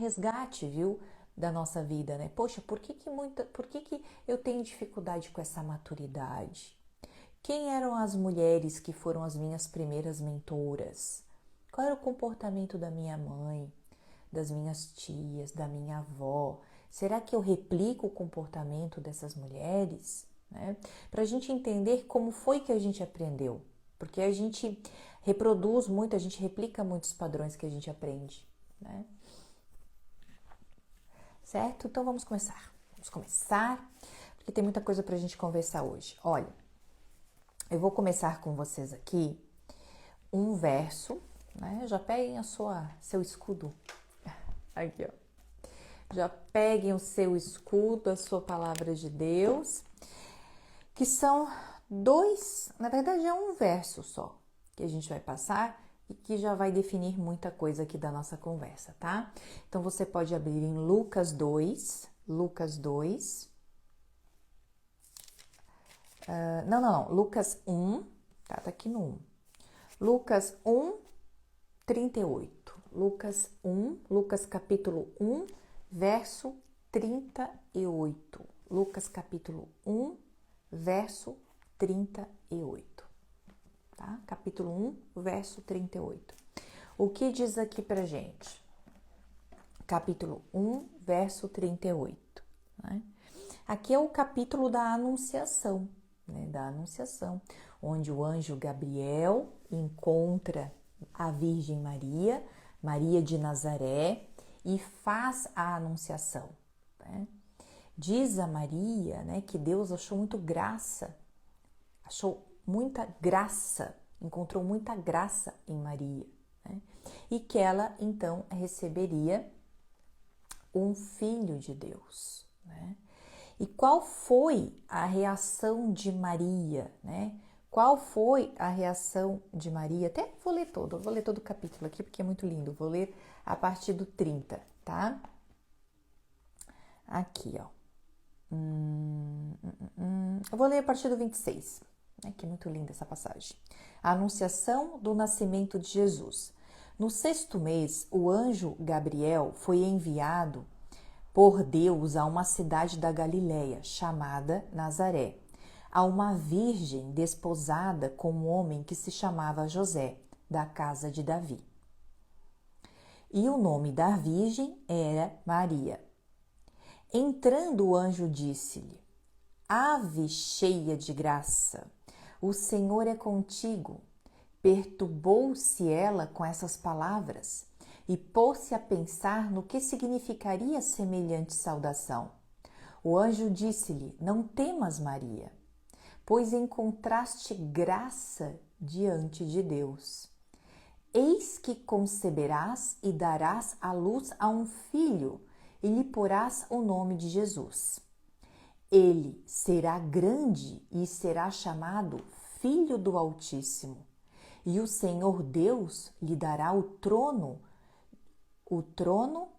resgate, viu, da nossa vida, né? Poxa, por que que eu tenho dificuldade com essa maturidade? Quem eram as mulheres que foram as minhas primeiras mentoras? Qual era o comportamento da minha mãe, das minhas tias, da minha avó? Será que eu replico o comportamento dessas mulheres? Né? Para a gente entender como foi que a gente aprendeu. Porque a gente reproduz muito, a gente replica muitos padrões que a gente aprende. Né? Certo? Então vamos começar. Vamos começar, porque tem muita coisa para a gente conversar hoje. Olha, eu vou começar com vocês aqui um verso, né? Já peguem seu escudo. Aqui, ó. Já peguem o seu escudo, a sua palavra de Deus, que são dois, na verdade é um verso só, que a gente vai passar e que já vai definir muita coisa aqui da nossa conversa, tá? Então você pode abrir em Lucas 2, Lucas 1, tá aqui no 1. Lucas 1, 38. Lucas capítulo 1, verso 38. Lucas capítulo 1, verso 38. Tá? Capítulo 1, verso 38. O que diz aqui pra gente? Capítulo 1, verso 38. Né? Aqui é o capítulo da Anunciação, né? Da Anunciação, onde o anjo Gabriel encontra a Virgem Maria, Maria de Nazaré, e faz a Anunciação. Né? Diz a Maria, né, que Deus achou muita graça, encontrou muita graça em Maria, né? E que ela então receberia um filho de Deus, né? E qual foi a reação de Maria, né? Qual foi a reação de Maria? Até vou ler todo o capítulo aqui porque é muito lindo. Vou ler a partir do 30, tá? Aqui, ó. Eu vou ler a partir do 26, né? Que é muito linda essa passagem. A anunciação do nascimento de Jesus. No 6º mês, o anjo Gabriel foi enviado por Deus a uma cidade da Galileia, chamada Nazaré, a uma virgem desposada com um homem que se chamava José, da casa de Davi. E o nome da virgem era Maria. Entrando, o anjo disse-lhe: Ave cheia de graça, o Senhor é contigo. Perturbou-se ela com essas palavras e pôs-se a pensar no que significaria semelhante saudação. O anjo disse-lhe: Não temas, Maria, pois encontraste graça diante de Deus. Eis que conceberás e darás à luz a um filho, e lhe porás o nome de Jesus. Ele será grande e será chamado Filho do Altíssimo. E o Senhor Deus lhe dará o trono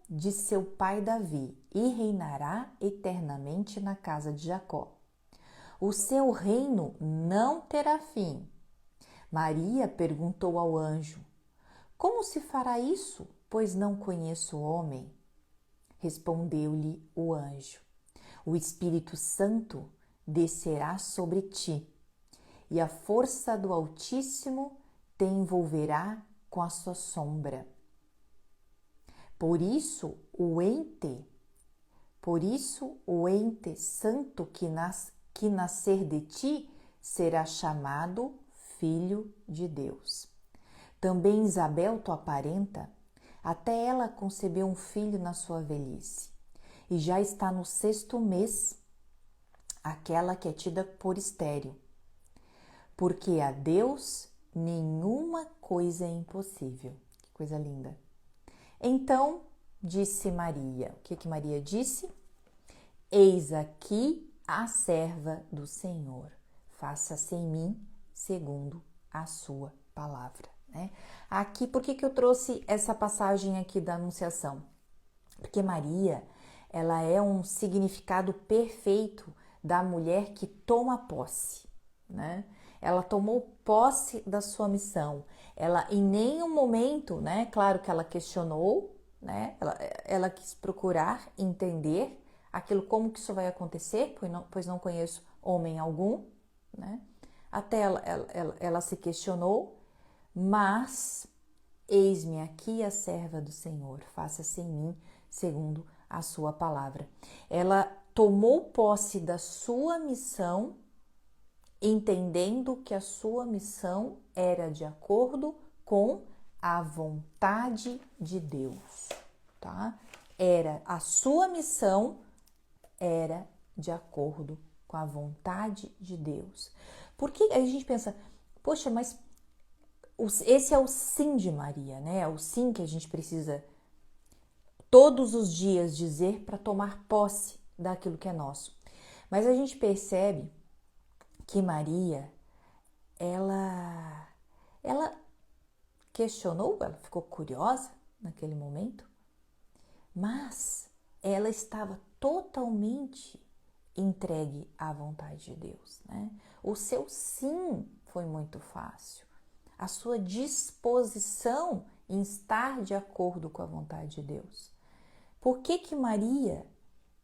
de seu pai Davi, e reinará eternamente na casa de Jacó. O seu reino não terá fim. Maria perguntou ao anjo: Como se fará isso, pois não conheço o homem? Respondeu-lhe o anjo: O Espírito Santo descerá sobre ti, e a força do Altíssimo te envolverá com a sua sombra. Por isso o ente santo que nascer de ti será chamado Filho de Deus. Também Isabel, tua parenta, até ela concebeu um filho na sua velhice, e já está no 6º mês, aquela que é tida por estéril, porque a Deus nenhuma coisa é impossível. Que coisa linda. Então disse Maria, o que Maria disse? Eis aqui a serva do Senhor, faça-se em mim segundo a sua palavra. Né? Aqui, por que eu trouxe essa passagem aqui da Anunciação? Porque Maria, ela é um significado perfeito da mulher que toma posse, né? Ela tomou posse da sua missão. Ela em nenhum momento, né? Claro que ela questionou, né? Ela quis procurar entender aquilo, como que isso vai acontecer, pois não conheço homem algum, né? Até ela se questionou, mas eis-me aqui a serva do Senhor, faça-se em mim segundo a sua palavra. Ela tomou posse da sua missão, entendendo que a sua missão era de acordo com a vontade de Deus, tá? A sua missão era de acordo com a vontade de Deus. Porque a gente pensa, poxa, mas esse é o sim de Maria, né? É o sim que a gente precisa todos os dias dizer para tomar posse daquilo que é nosso. Mas a gente percebe que Maria, ela questionou, ela ficou curiosa naquele momento, mas ela estava totalmente entregue à vontade de Deus, né? O seu sim foi muito fácil. A sua disposição em estar de acordo com a vontade de Deus. Por que Maria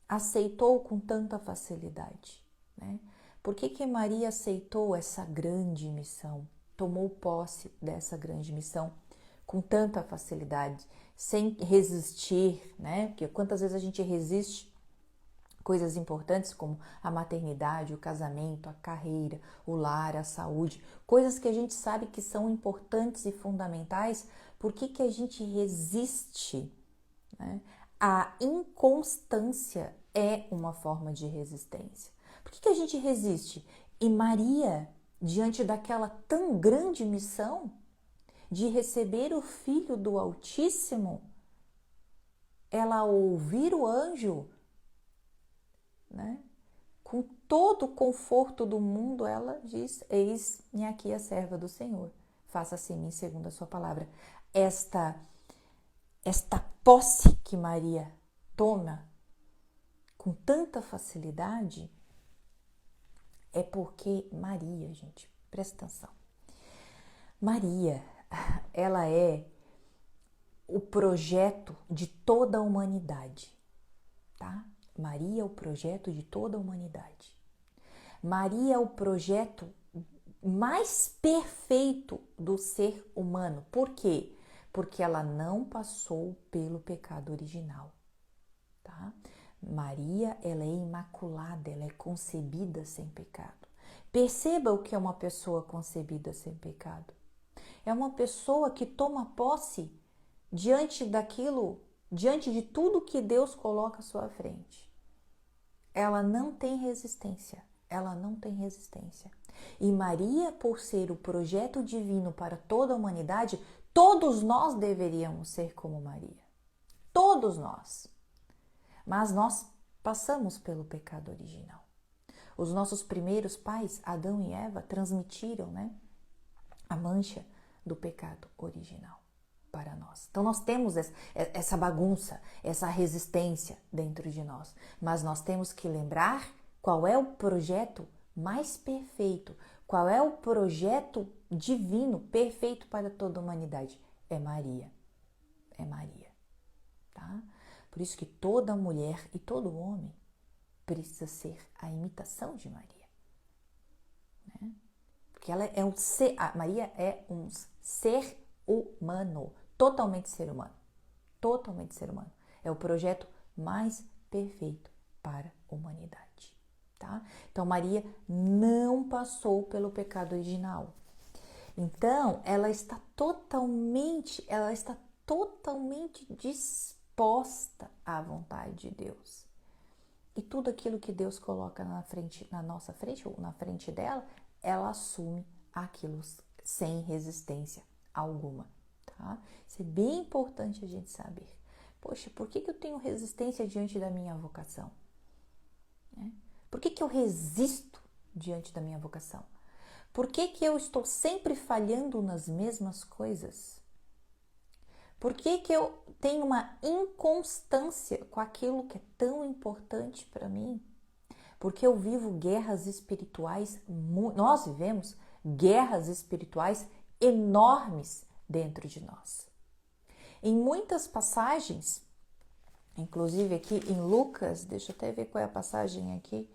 aceitou com tanta facilidade, né? Por que Maria aceitou essa grande missão, tomou posse dessa grande missão com tanta facilidade, sem resistir, né? Porque quantas vezes a gente resiste coisas importantes como a maternidade, o casamento, a carreira, o lar, a saúde, coisas que a gente sabe que são importantes e fundamentais, por que a gente resiste, né? A inconstância é uma forma de resistência. Por que a gente resiste? E Maria, diante daquela tão grande missão de receber o Filho do Altíssimo, ela ao ouvir o anjo, né, com todo o conforto do mundo, ela diz: eis-me aqui a serva do Senhor, faça-se em mim segundo a sua palavra. Esta posse que Maria toma com tanta facilidade é porque Maria, gente, presta atenção. Maria, ela é o projeto de toda a humanidade, tá? Maria é o projeto de toda a humanidade. Maria é o projeto mais perfeito do ser humano. Por quê? Porque ela não passou pelo pecado original, tá? Maria, ela é imaculada, ela é concebida sem pecado. Perceba o que é uma pessoa concebida sem pecado. É uma pessoa que toma posse diante de tudo que Deus coloca à sua frente. Ela não tem resistência, E Maria, por ser o projeto divino para toda a humanidade, todos nós deveríamos ser como Maria. Todos nós. Mas nós passamos pelo pecado original. Os nossos primeiros pais, Adão e Eva, transmitiram, né, a mancha do pecado original para nós. Então nós temos essa bagunça, essa resistência dentro de nós. Mas nós temos que lembrar qual é o projeto mais perfeito, qual é o projeto divino perfeito para toda a humanidade. É Maria. É Maria. Tá? Por isso que toda mulher e todo homem precisa ser a imitação de Maria, né? Porque ela é Maria é um ser humano, totalmente ser humano, É o projeto mais perfeito para a humanidade, tá? Então Maria não passou pelo pecado original. Então ela está totalmente disposta à vontade de Deus. E tudo aquilo que Deus coloca na nossa frente, ou na frente dela, ela assume aquilo sem resistência alguma, tá? Isso é bem importante a gente saber. Poxa, por que eu tenho resistência diante da minha vocação? Né? Por que eu resisto diante da minha vocação? Por que eu estou sempre falhando nas mesmas coisas? Por que eu tenho uma inconstância com aquilo que é tão importante para mim? Porque eu vivo guerras espirituais, nós vivemos guerras espirituais enormes dentro de nós. Em muitas passagens, inclusive aqui em Lucas, deixa eu até ver qual é a passagem aqui,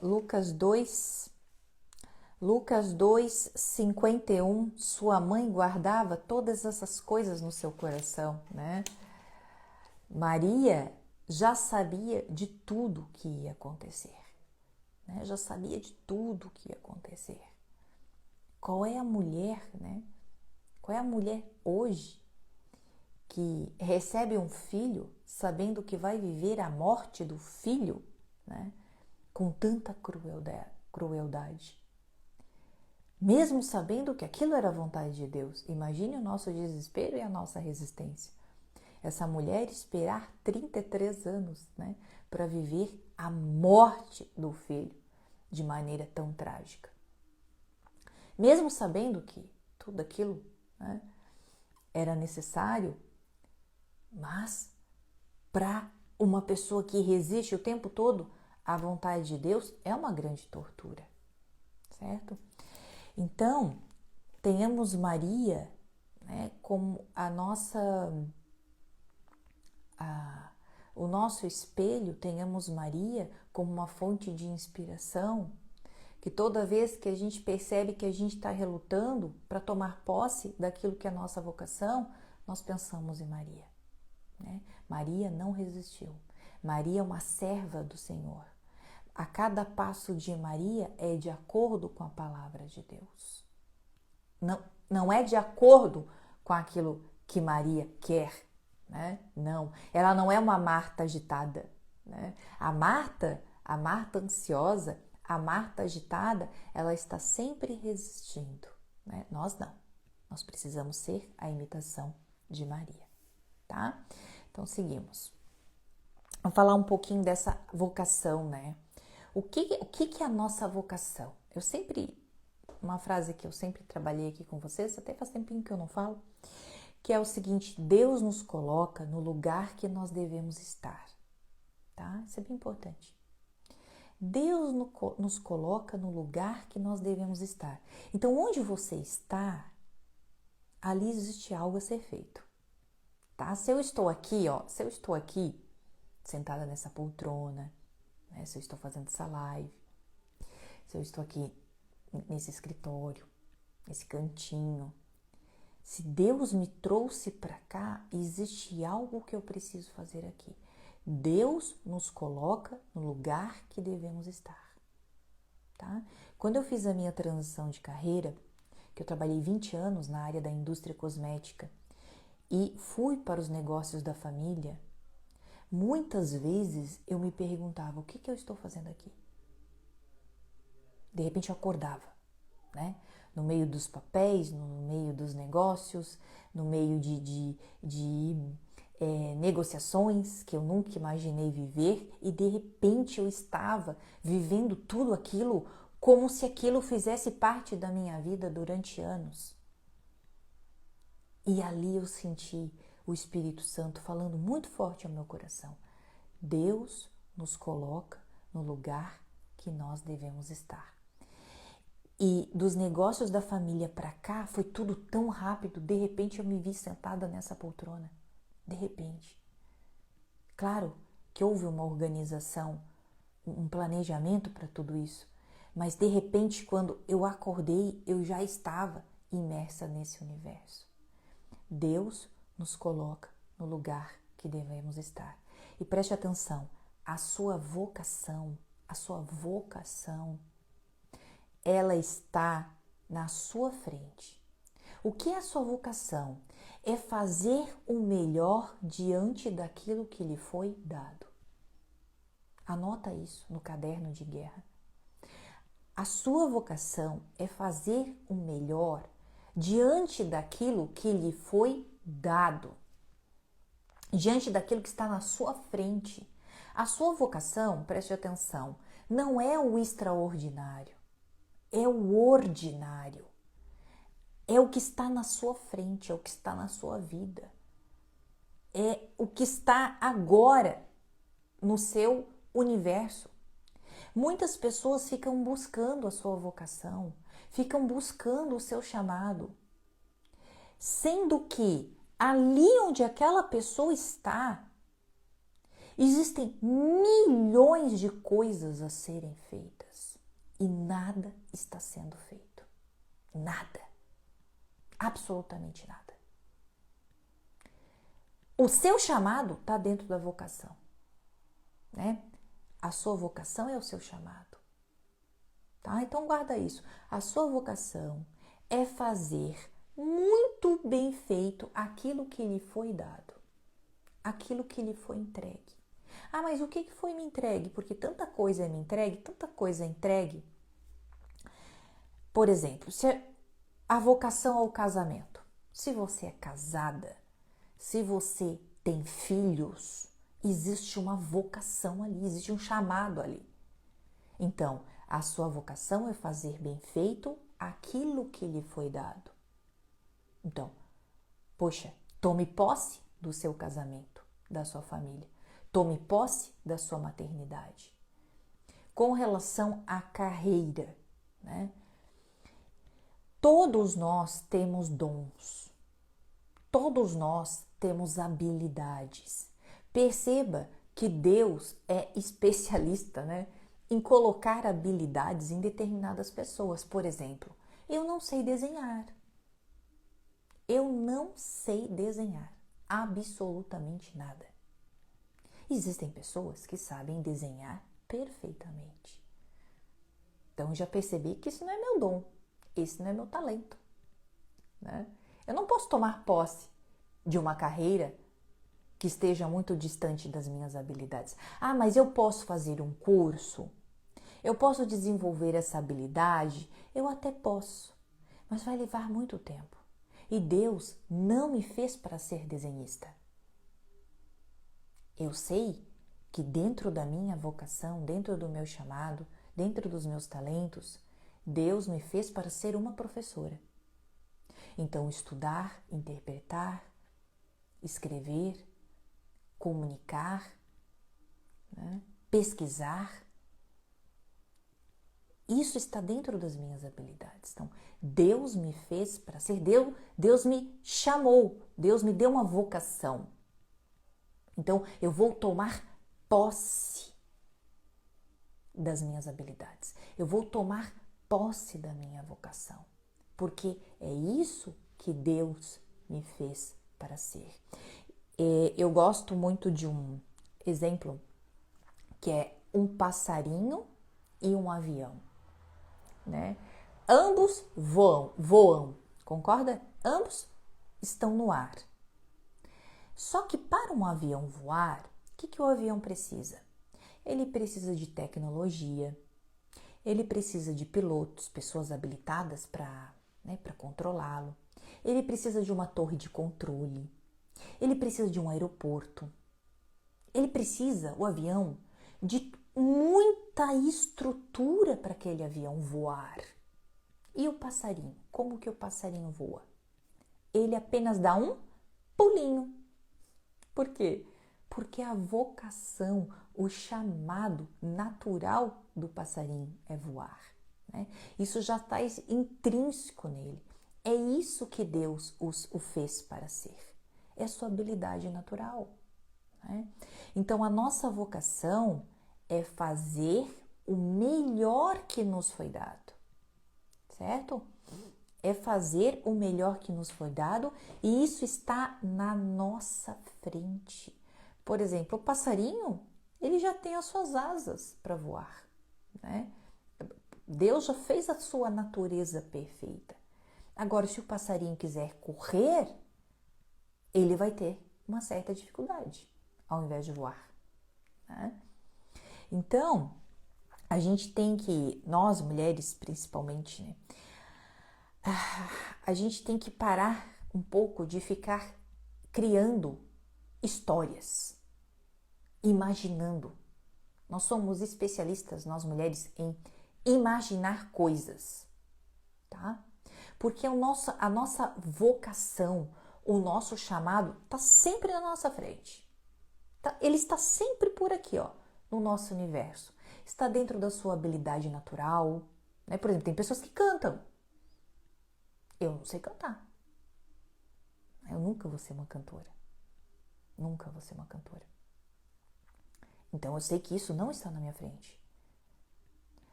Lucas 2:51, sua mãe guardava todas essas coisas no seu coração, né? Maria já sabia de tudo que ia acontecer, né? Já sabia de tudo que ia acontecer. Qual é a mulher, né? Qual é a mulher hoje que recebe um filho sabendo que vai viver a morte do filho, né? Com tanta crueldade? Mesmo sabendo que aquilo era a vontade de Deus. Imagine o nosso desespero e a nossa resistência. Essa mulher esperar 33 anos, né, para viver a morte do filho de maneira tão trágica. Mesmo sabendo que tudo aquilo, né, era necessário, mas para uma pessoa que resiste o tempo todo à vontade de Deus, é uma grande tortura, certo? Então, tenhamos Maria, né, como o nosso espelho, tenhamos Maria como uma fonte de inspiração, que toda vez que a gente percebe que a gente está relutando para tomar posse daquilo que é a nossa vocação, nós pensamos em Maria, né? Maria não resistiu. Maria é uma serva do Senhor. A cada passo de Maria é de acordo com a palavra de Deus. Não é de acordo com aquilo que Maria quer, né? Não, ela não é uma Marta agitada, né? A Marta ansiosa, a Marta agitada, ela está sempre resistindo, né? Nós não. Nós precisamos ser a imitação de Maria, tá? Então seguimos. Vamos falar um pouquinho dessa vocação, né? O que é a nossa vocação? Uma frase que eu sempre trabalhei aqui com vocês, até faz tempinho que eu não falo, que é o seguinte: Deus nos coloca no lugar que nós devemos estar, tá? Isso é bem importante. Deus nos coloca no lugar que nós devemos estar. Então, onde você está, ali existe algo a ser feito, tá? Se eu estou aqui, sentada nessa poltrona, né? Se eu estou fazendo essa live, se eu estou aqui nesse escritório, nesse cantinho, se Deus me trouxe para cá, existe algo que eu preciso fazer aqui. Deus nos coloca no lugar que devemos estar, tá? Quando eu fiz a minha transição de carreira, que eu trabalhei 20 anos na área da indústria cosmética e fui para os negócios da família, muitas vezes eu me perguntava: o que eu estou fazendo aqui? De repente eu acordava, né? No meio dos papéis, no meio dos negócios, no meio de negociações que eu nunca imaginei viver, e de repente eu estava vivendo tudo aquilo como se aquilo fizesse parte da minha vida durante anos. E ali eu senti o Espírito Santo falando muito forte ao meu coração: Deus nos coloca no lugar que nós devemos estar. E dos negócios da família para cá foi tudo tão rápido. De repente eu me vi sentada nessa poltrona. De repente. Claro que houve uma organização, um planejamento para tudo isso. Mas de repente, quando eu acordei, eu já estava imersa nesse universo. Deus nos coloca no lugar que devemos estar. E preste atenção, a sua vocação, ela está na sua frente. O que é a sua vocação? É fazer o melhor diante daquilo que lhe foi dado. Anota isso no caderno de guerra. A sua vocação é fazer o melhor diante daquilo que lhe foi dado, diante daquilo que está na sua frente. A sua vocação, preste atenção, não é o extraordinário. É o ordinário, é o que está na sua frente, é o que está na sua vida, é o que está agora no seu universo. Muitas pessoas ficam buscando a sua vocação, ficam buscando o seu chamado, sendo que ali onde aquela pessoa está, existem milhões de coisas a serem feitas e nada está sendo feito. Nada. Absolutamente nada. O seu chamado está dentro da vocação, né? A sua vocação é o seu chamado, tá? Então guarda isso. A sua vocação é fazer muito bem feito aquilo que lhe foi dado, aquilo que lhe foi entregue. Ah, mas o que foi me entregue? Porque tanta coisa é me entregue, tanta coisa é entregue. Por exemplo, se a vocação ao casamento. Se você é casada, se você tem filhos, existe uma vocação ali, existe um chamado ali. Então, a sua vocação é fazer bem feito aquilo que lhe foi dado. Então, poxa, tome posse do seu casamento, da sua família. Tome posse da sua maternidade. Com relação à carreira, né? Todos nós temos dons. Todos nós temos habilidades. Perceba que Deus é especialista, né, em colocar habilidades em determinadas pessoas. Por exemplo, eu não sei desenhar. Eu não sei desenhar absolutamente nada. Existem pessoas que sabem desenhar perfeitamente. Então, já percebi que isso não é meu dom, esse não é meu talento, né? Eu não posso tomar posse de uma carreira que esteja muito distante das minhas habilidades. Ah, mas eu posso fazer um curso? Eu posso desenvolver essa habilidade? Eu até posso, mas vai levar muito tempo. E Deus não me fez para ser desenhista. Eu sei que dentro da minha vocação, dentro do meu chamado, dentro dos meus talentos, Deus me fez para ser uma professora. Então, estudar, interpretar, escrever, comunicar, né, pesquisar, isso está dentro das minhas habilidades. Então, Deus me fez para ser, Deus me chamou, Deus me deu uma vocação. Então, eu vou tomar posse das minhas habilidades. Eu vou tomar posse da minha vocação. Porque é isso que Deus me fez para ser. Eu gosto muito de um exemplo que é um passarinho e um avião, né? Ambos voam, concorda? Ambos estão no ar. Só que para um avião voar, o que o avião precisa? Ele precisa de tecnologia, ele precisa de pilotos, pessoas habilitadas para controlá-lo. Ele precisa de uma torre de controle. Ele precisa de um aeroporto. Ele precisa, o avião, de muita estrutura para aquele avião voar. E o passarinho? Como que o passarinho voa? Ele apenas dá um pulinho. Por quê? Porque a vocação, o chamado natural do passarinho é voar, né? Isso já está intrínseco nele. É isso que Deus o fez para ser. É a sua habilidade natural, né? Então, a nossa vocação é fazer o melhor que nos foi dado, certo? É fazer o melhor que nos foi dado e isso está na nossa frente. Por exemplo, o passarinho, ele já tem as suas asas para voar, né? Deus já fez a sua natureza perfeita. Agora, se o passarinho quiser correr, ele vai ter uma certa dificuldade ao invés de voar, né? Então, a gente tem que, nós mulheres principalmente, né? A gente tem que parar um pouco de ficar criando histórias, imaginando. Nós somos especialistas, nós mulheres, em imaginar coisas, tá? Porque a nossa vocação, o nosso chamado está sempre na nossa frente. Tá? Ele está sempre por aqui, ó, no nosso universo. Está dentro da sua habilidade natural, né? Por exemplo, tem pessoas que cantam. Eu não sei cantar. Eu nunca vou ser uma cantora. Nunca vou ser uma cantora. Então eu sei que isso não está na minha frente.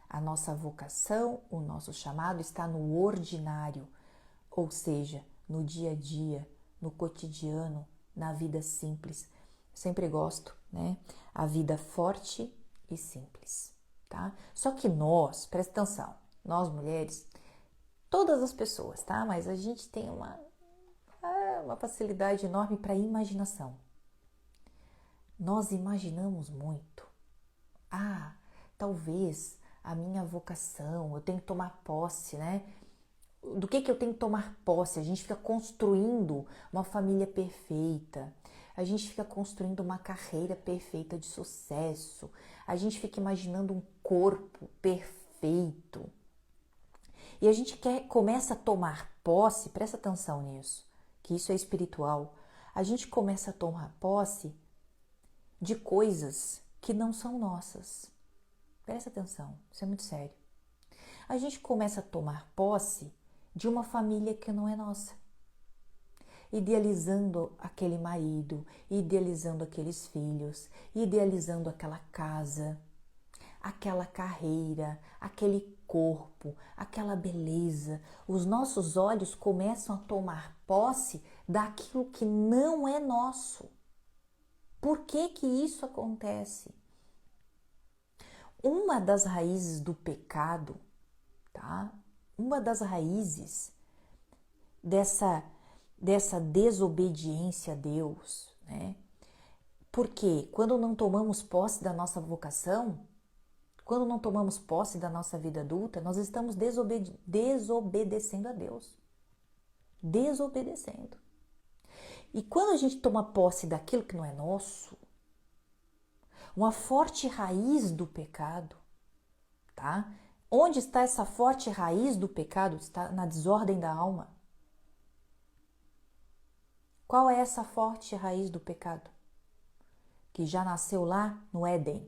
A nossa vocação, o nosso chamado está no ordinário, ou seja, no dia a dia, no cotidiano, na vida simples. Sempre gosto, né? A vida forte e simples, tá? Só que nós, presta atenção, nós mulheres, todas as pessoas, tá? Mas a gente tem uma facilidade enorme para imaginação. Nós imaginamos muito. Talvez a minha vocação, eu tenho que tomar posse, né? Do que eu tenho que tomar posse? A gente fica construindo uma família perfeita, a gente fica construindo uma carreira perfeita de sucesso, a gente fica imaginando um corpo perfeito. E a gente começa a tomar posse, presta atenção nisso, que isso é espiritual. A gente começa a tomar posse de coisas que não são nossas. Presta atenção, isso é muito sério. A gente começa a tomar posse de uma família que não é nossa. Idealizando aquele marido, idealizando aqueles filhos, idealizando aquela casa, aquela carreira, aquele corpo, aquela beleza. Os nossos olhos começam a tomar posse daquilo que não é nosso. Por que que isso acontece? Uma das raízes do pecado, tá? Uma das raízes dessa desobediência a Deus, né? Porque quando não tomamos posse da nossa vocação, quando não tomamos posse da nossa vida adulta, nós estamos desobedecendo a Deus. Desobedecendo. E quando a gente toma posse daquilo que não é nosso, uma forte raiz do pecado, tá? Onde está essa forte raiz do pecado? Está na desordem da alma. Qual é essa forte raiz do pecado? Que já nasceu lá no Éden.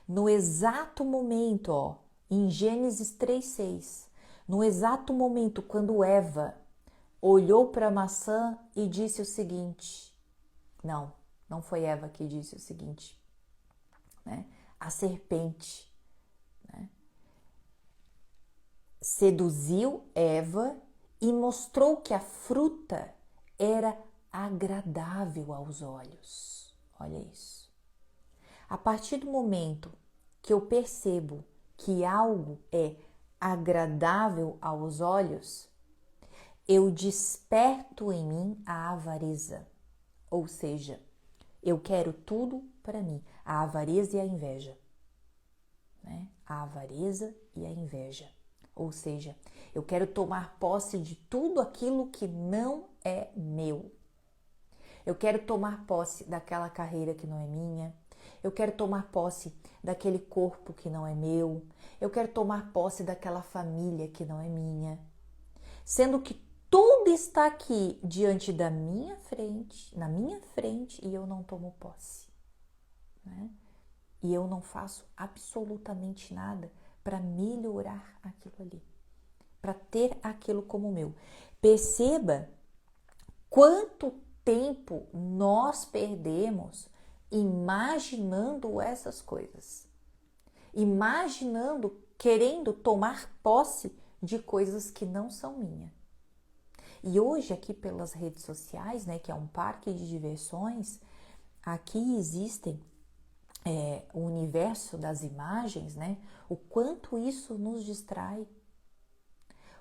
No exato momento, em Gênesis 3:6, no exato momento quando Eva olhou para a maçã e disse o seguinte, não foi Eva que disse o seguinte, né? A serpente, né? Seduziu Eva e mostrou que a fruta era agradável aos olhos. Olha isso. A partir do momento que eu percebo que algo é agradável aos olhos, eu desperto em mim a avareza. Ou seja, eu quero tudo para mim. A avareza e a inveja. Né? A avareza e a inveja. Ou seja, eu quero tomar posse de tudo aquilo que não é meu. Eu quero tomar posse daquela carreira que não é minha. Eu quero tomar posse daquele corpo que não é meu. Eu quero tomar posse daquela família que não é minha. Sendo que tudo está aqui diante da minha frente, na minha frente, e eu não tomo posse. Né? E eu não faço absolutamente nada para melhorar aquilo ali, para ter aquilo como meu. Perceba quanto tempo nós perdemos imaginando essas coisas, imaginando, querendo tomar posse de coisas que não são minhas. E hoje aqui pelas redes sociais, né, que é um parque de diversões, aqui existem o universo das imagens, né? O quanto isso nos distrai,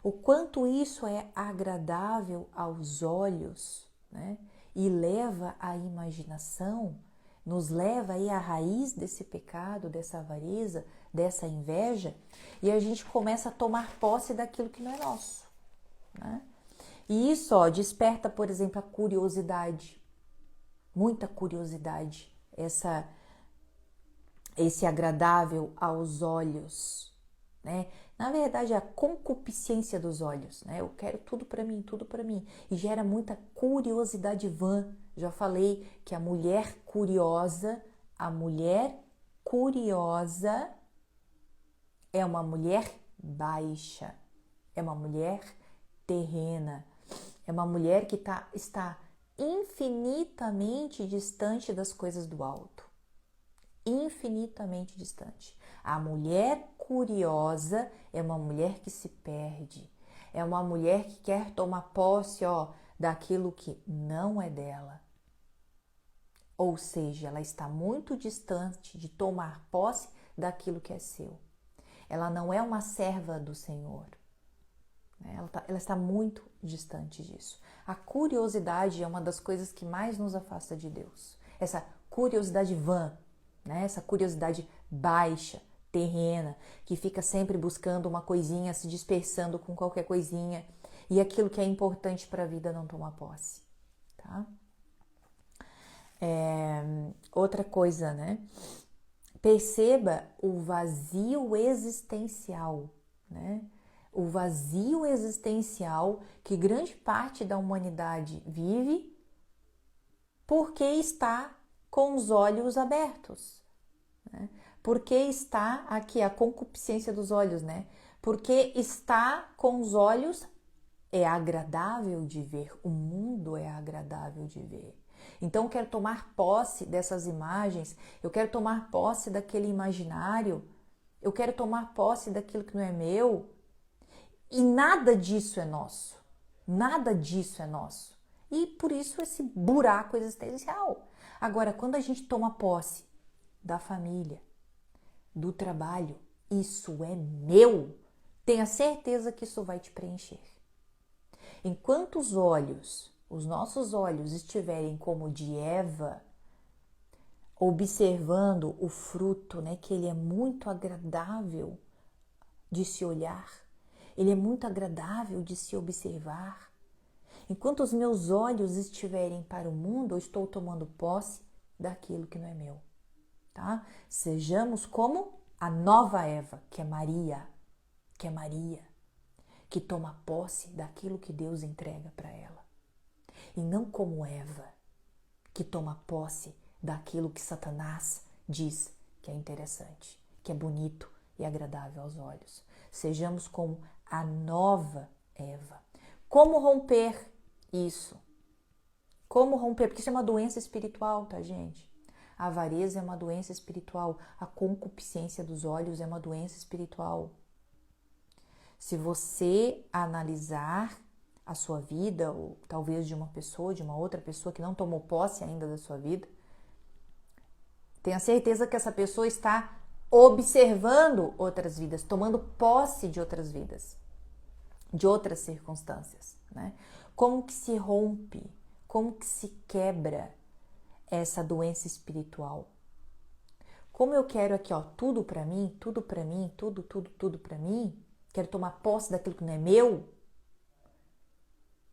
o quanto isso é agradável aos olhos, né? E leva à imaginação, nos leva aí à raiz desse pecado, dessa avareza, dessa inveja, e a gente começa a tomar posse daquilo que não é nosso, né? E isso, desperta, por exemplo, a curiosidade, muita curiosidade, esse agradável aos olhos, né? Na verdade, a concupiscência dos olhos, né? Eu quero tudo para mim, e gera muita curiosidade vã. Já falei que a mulher curiosa é uma mulher baixa, é uma mulher terrena, É uma mulher que está infinitamente distante das coisas do alto. Infinitamente distante. A mulher curiosa é uma mulher que se perde. É uma mulher que quer tomar posse, daquilo que não é dela. Ou seja, ela está muito distante de tomar posse daquilo que é seu. Ela não é uma serva do Senhor. Ela está muito distante disso. A curiosidade é uma das coisas que mais nos afasta de Deus. Essa curiosidade vã, essa curiosidade baixa, terrena, que fica sempre buscando uma coisinha, se dispersando com qualquer coisinha, e aquilo que é importante para a vida não toma posse. Tá? Outra coisa, Perceba o vazio existencial, O vazio existencial que grande parte da humanidade vive porque está com os olhos abertos, Porque está aqui a concupiscência dos olhos, Porque está com os olhos é agradável de ver, o mundo é agradável de ver. Então eu quero tomar posse dessas imagens, eu quero tomar posse daquele imaginário, eu quero tomar posse daquilo que não é meu, e nada disso é nosso. Nada disso é nosso. E por isso esse buraco existencial. Agora, quando a gente toma posse da família, do trabalho, isso é meu, tenha certeza que isso vai te preencher. Enquanto os nossos olhos estiverem como de Eva, observando o fruto, que ele é muito agradável de se olhar, ele é muito agradável de se observar. Enquanto os meus olhos estiverem para o mundo, eu estou tomando posse daquilo que não é meu, tá? Sejamos como a nova Eva, que é Maria, que toma posse daquilo que Deus entrega para ela. E não como Eva, que toma posse daquilo que Satanás diz que é interessante, que é bonito e agradável aos olhos. Sejamos como a nova Eva. Como romper isso? Como romper? Porque isso é uma doença espiritual, tá, gente? A avareza é uma doença espiritual. A concupiscência dos olhos é uma doença espiritual. Se você analisar a sua vida, ou talvez de uma pessoa, de uma outra pessoa que não tomou posse ainda da sua vida, tenha certeza que essa pessoa está observando outras vidas, tomando posse de outras vidas, de outras circunstâncias, Como que se rompe, como que se quebra essa doença espiritual? Como eu quero aqui, tudo para mim, tudo para mim, tudo para mim, quero tomar posse daquilo que não é meu.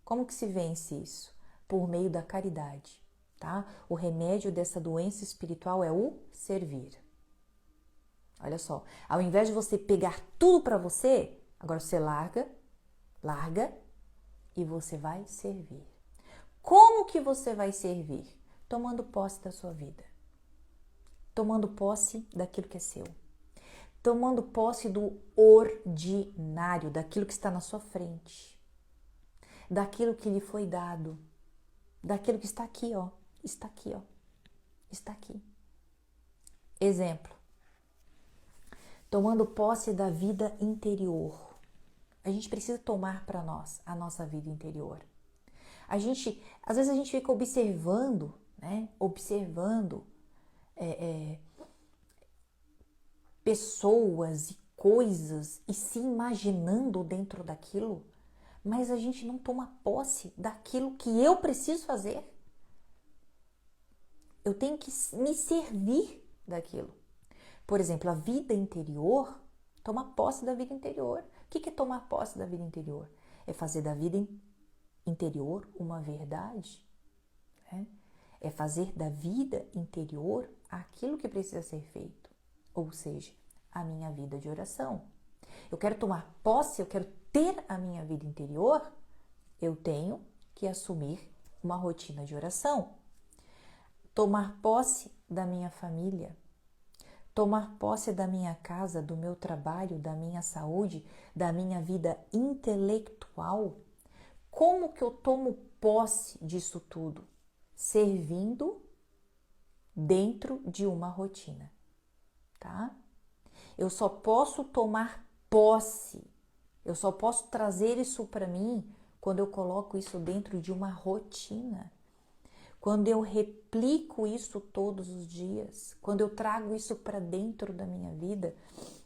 Como que se vence isso? Por meio da caridade, tá? O remédio dessa doença espiritual é o servir. Olha só, ao invés de você pegar tudo para você, agora você larga e você vai servir. Como que você vai servir? Tomando posse da sua vida. Tomando posse daquilo que é seu. Tomando posse do ordinário, daquilo que está na sua frente. Daquilo que lhe foi dado. Daquilo que está aqui, Está aqui, Está aqui. Exemplo. Tomando posse da vida interior. A gente precisa tomar para nós a nossa vida interior. Às vezes a gente fica observando, Observando pessoas e coisas e se imaginando dentro daquilo, mas a gente não toma posse daquilo que eu preciso fazer. Eu tenho que me servir daquilo. Por exemplo, a vida interior, tomar posse da vida interior. O que é tomar posse da vida interior? É fazer da vida interior uma verdade. É fazer da vida interior aquilo que precisa ser feito. Ou seja, a minha vida de oração. Eu quero tomar posse, eu quero ter a minha vida interior, eu tenho que assumir uma rotina de oração. Tomar posse da minha família. Tomar posse da minha casa, do meu trabalho, da minha saúde, da minha vida intelectual. Como que eu tomo posse disso tudo? Servindo dentro de uma rotina, tá? Eu só posso tomar posse, eu só posso trazer isso para mim quando eu coloco isso dentro de uma rotina. Quando eu replico isso todos os dias, quando eu trago isso para dentro da minha vida.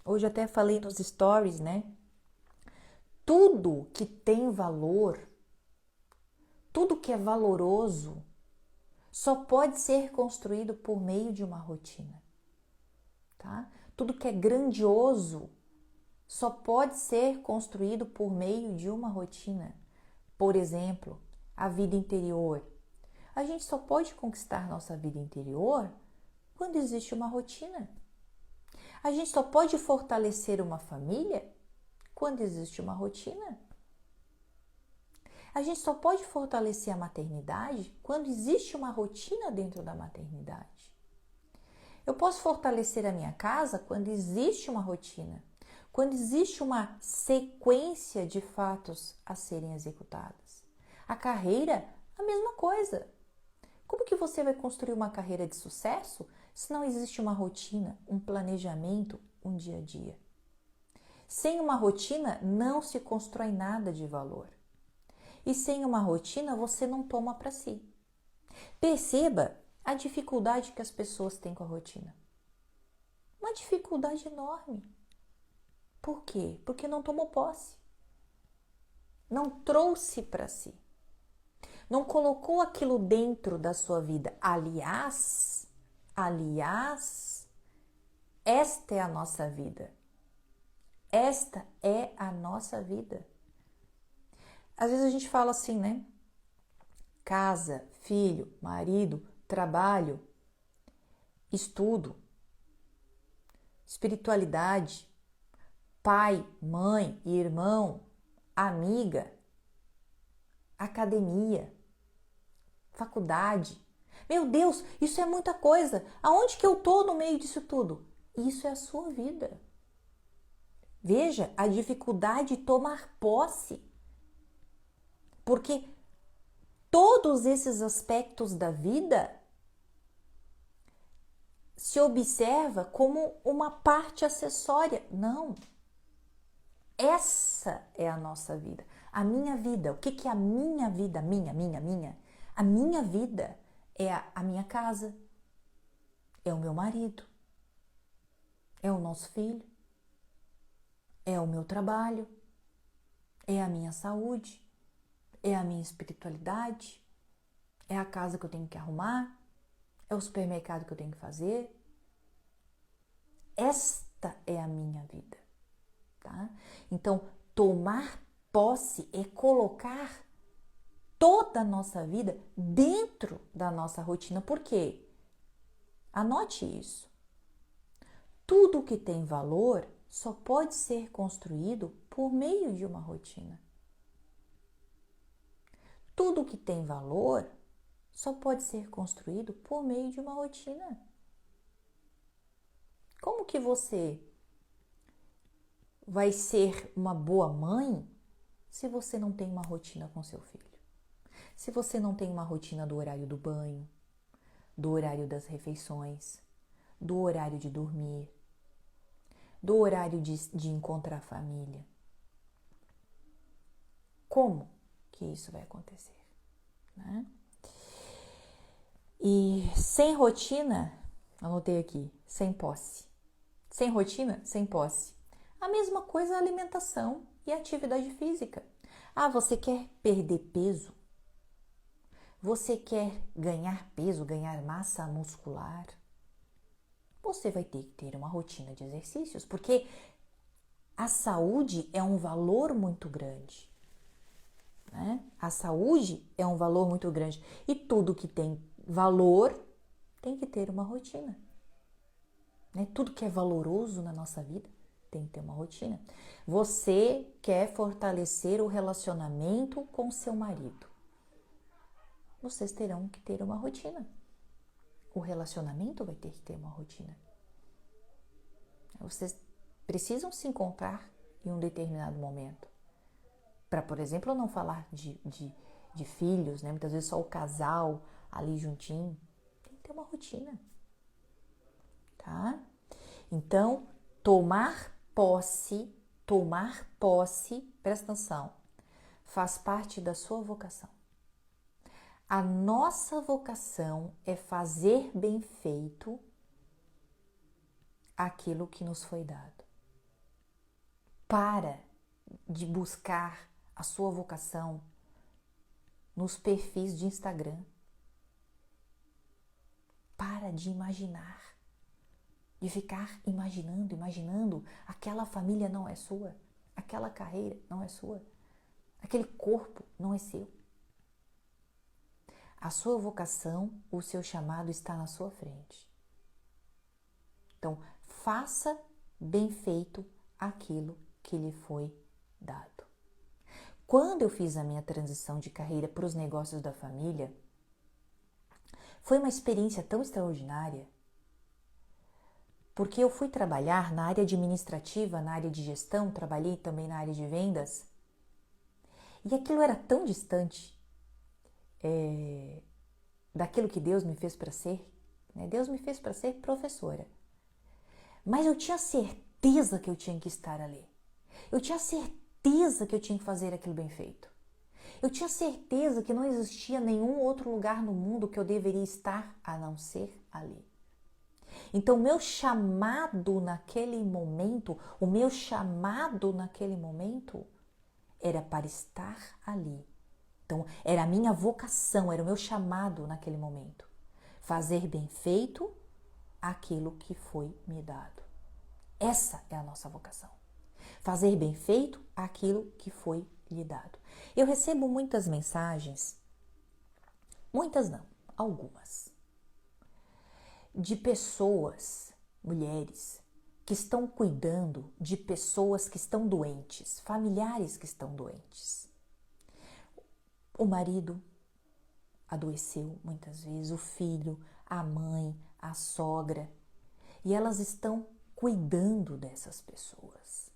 Hoje até falei nos stories, né? Tudo que tem valor, tudo que é valoroso, só pode ser construído por meio de uma rotina, tá? Tudo que é grandioso só pode ser construído por meio de uma rotina. Por exemplo, a vida interior. A gente só pode conquistar nossa vida interior quando existe uma rotina. A gente só pode fortalecer uma família quando existe uma rotina. A gente só pode fortalecer a maternidade quando existe uma rotina dentro da maternidade. Eu posso fortalecer a minha casa quando existe uma rotina, quando existe uma sequência de fatos a serem executadas. A carreira, a mesma coisa. Como que você vai construir uma carreira de sucesso se não existe uma rotina, um planejamento, um dia a dia? Sem uma rotina não se constrói nada de valor. E sem uma rotina você não toma para si. Perceba a dificuldade que as pessoas têm com a rotina. Uma dificuldade enorme. Por quê? Porque não tomou posse. Não trouxe para si. Não colocou aquilo dentro da sua vida. Aliás, esta é a nossa vida. Esta é a nossa vida. Às vezes a gente fala assim, né? Casa, filho, marido, trabalho, estudo, espiritualidade, pai, mãe, irmão, amiga, academia, faculdade. Meu Deus, isso é muita coisa. Aonde que eu tô no meio disso tudo? Isso é a sua vida. Veja a dificuldade de tomar posse. Porque todos esses aspectos da vida se observa como uma parte acessória. Não. Essa é a nossa vida. A minha vida. O que é a minha vida? Minha. A minha vida é a minha casa. É o meu marido. É o nosso filho. É o meu trabalho. É a minha saúde. É a minha espiritualidade. É a casa que eu tenho que arrumar. É o supermercado que eu tenho que fazer. Esta é a minha vida, tá? Então, tomar posse é colocar toda a nossa vida dentro da nossa rotina. Por quê? Anote isso. Tudo que tem valor só pode ser construído por meio de uma rotina. Tudo que tem valor só pode ser construído por meio de uma rotina. Como que você vai ser uma boa mãe se você não tem uma rotina com seu filho? Se você não tem uma rotina do horário do banho, do horário das refeições, do horário de dormir, do horário de encontrar a família. Como que isso vai acontecer? Né? E sem rotina, anotei aqui, sem posse. Sem rotina, sem posse. A mesma coisa a alimentação e a atividade física. Ah, você quer perder peso? Você quer ganhar peso, ganhar massa muscular? Você vai ter que ter uma rotina de exercícios, porque a saúde é um valor muito grande. Né? A saúde é um valor muito grande. E tudo que tem valor tem que ter uma rotina. Né? Tudo que é valoroso na nossa vida tem que ter uma rotina. Você quer fortalecer o relacionamento com seu marido. Vocês terão que ter uma rotina. O relacionamento vai ter que ter uma rotina. Vocês precisam se encontrar em um determinado momento. Para, por exemplo, não falar de filhos, né? Muitas vezes só o casal ali juntinho. Tem que ter uma rotina, tá? Então, tomar posse, presta atenção, faz parte da sua vocação. A nossa vocação é fazer bem feito aquilo que nos foi dado. Para de buscar a sua vocação nos perfis de Instagram. Para de imaginar, de ficar imaginando, aquela família não é sua, aquela carreira não é sua, aquele corpo não é seu. A sua vocação, o seu chamado está na sua frente. Então, faça bem feito aquilo que lhe foi dado. Quando eu fiz a minha transição de carreira para os negócios da família, foi uma experiência tão extraordinária, porque eu fui trabalhar na área administrativa, na área de gestão, trabalhei também na área de vendas, e aquilo era tão distante daquilo que Deus me fez para ser, né? Deus me fez para ser professora, mas eu tinha certeza que eu tinha que estar ali, eu tinha certeza que eu tinha que fazer aquilo bem feito. Eu tinha certeza que não existia nenhum outro lugar no mundo que eu deveria estar a não ser ali. Então, o meu chamado naquele momento era para estar ali. Então, era a minha vocação, era o meu chamado naquele momento. Fazer bem feito aquilo que foi me dado. Essa é a nossa vocação. Fazer bem feito aquilo que foi lhe dado. Eu recebo muitas mensagens, muitas não, algumas, de pessoas, mulheres, que estão cuidando de pessoas que estão doentes, familiares que estão doentes. O marido adoeceu muitas vezes, o filho, a mãe, a sogra, e elas estão cuidando dessas pessoas.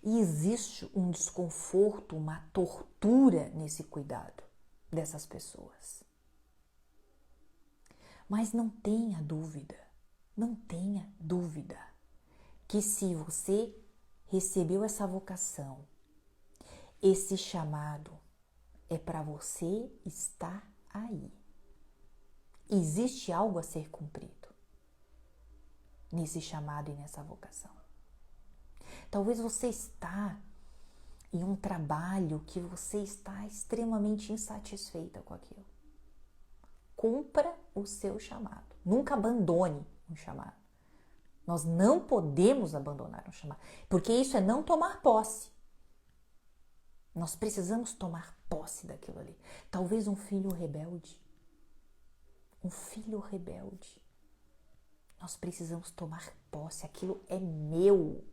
E existe um desconforto, uma tortura nesse cuidado dessas pessoas. Mas não tenha dúvida que se você recebeu essa vocação, esse chamado, é para você estar aí. Existe algo a ser cumprido nesse chamado e nessa vocação. Talvez você está em um trabalho que você está extremamente insatisfeita com aquilo. Cumpra o seu chamado. Nunca abandone um chamado. Nós não podemos abandonar um chamado, porque isso é não tomar posse. Nós precisamos tomar posse daquilo ali. Talvez um filho rebelde. Nós precisamos tomar posse. Aquilo é meu.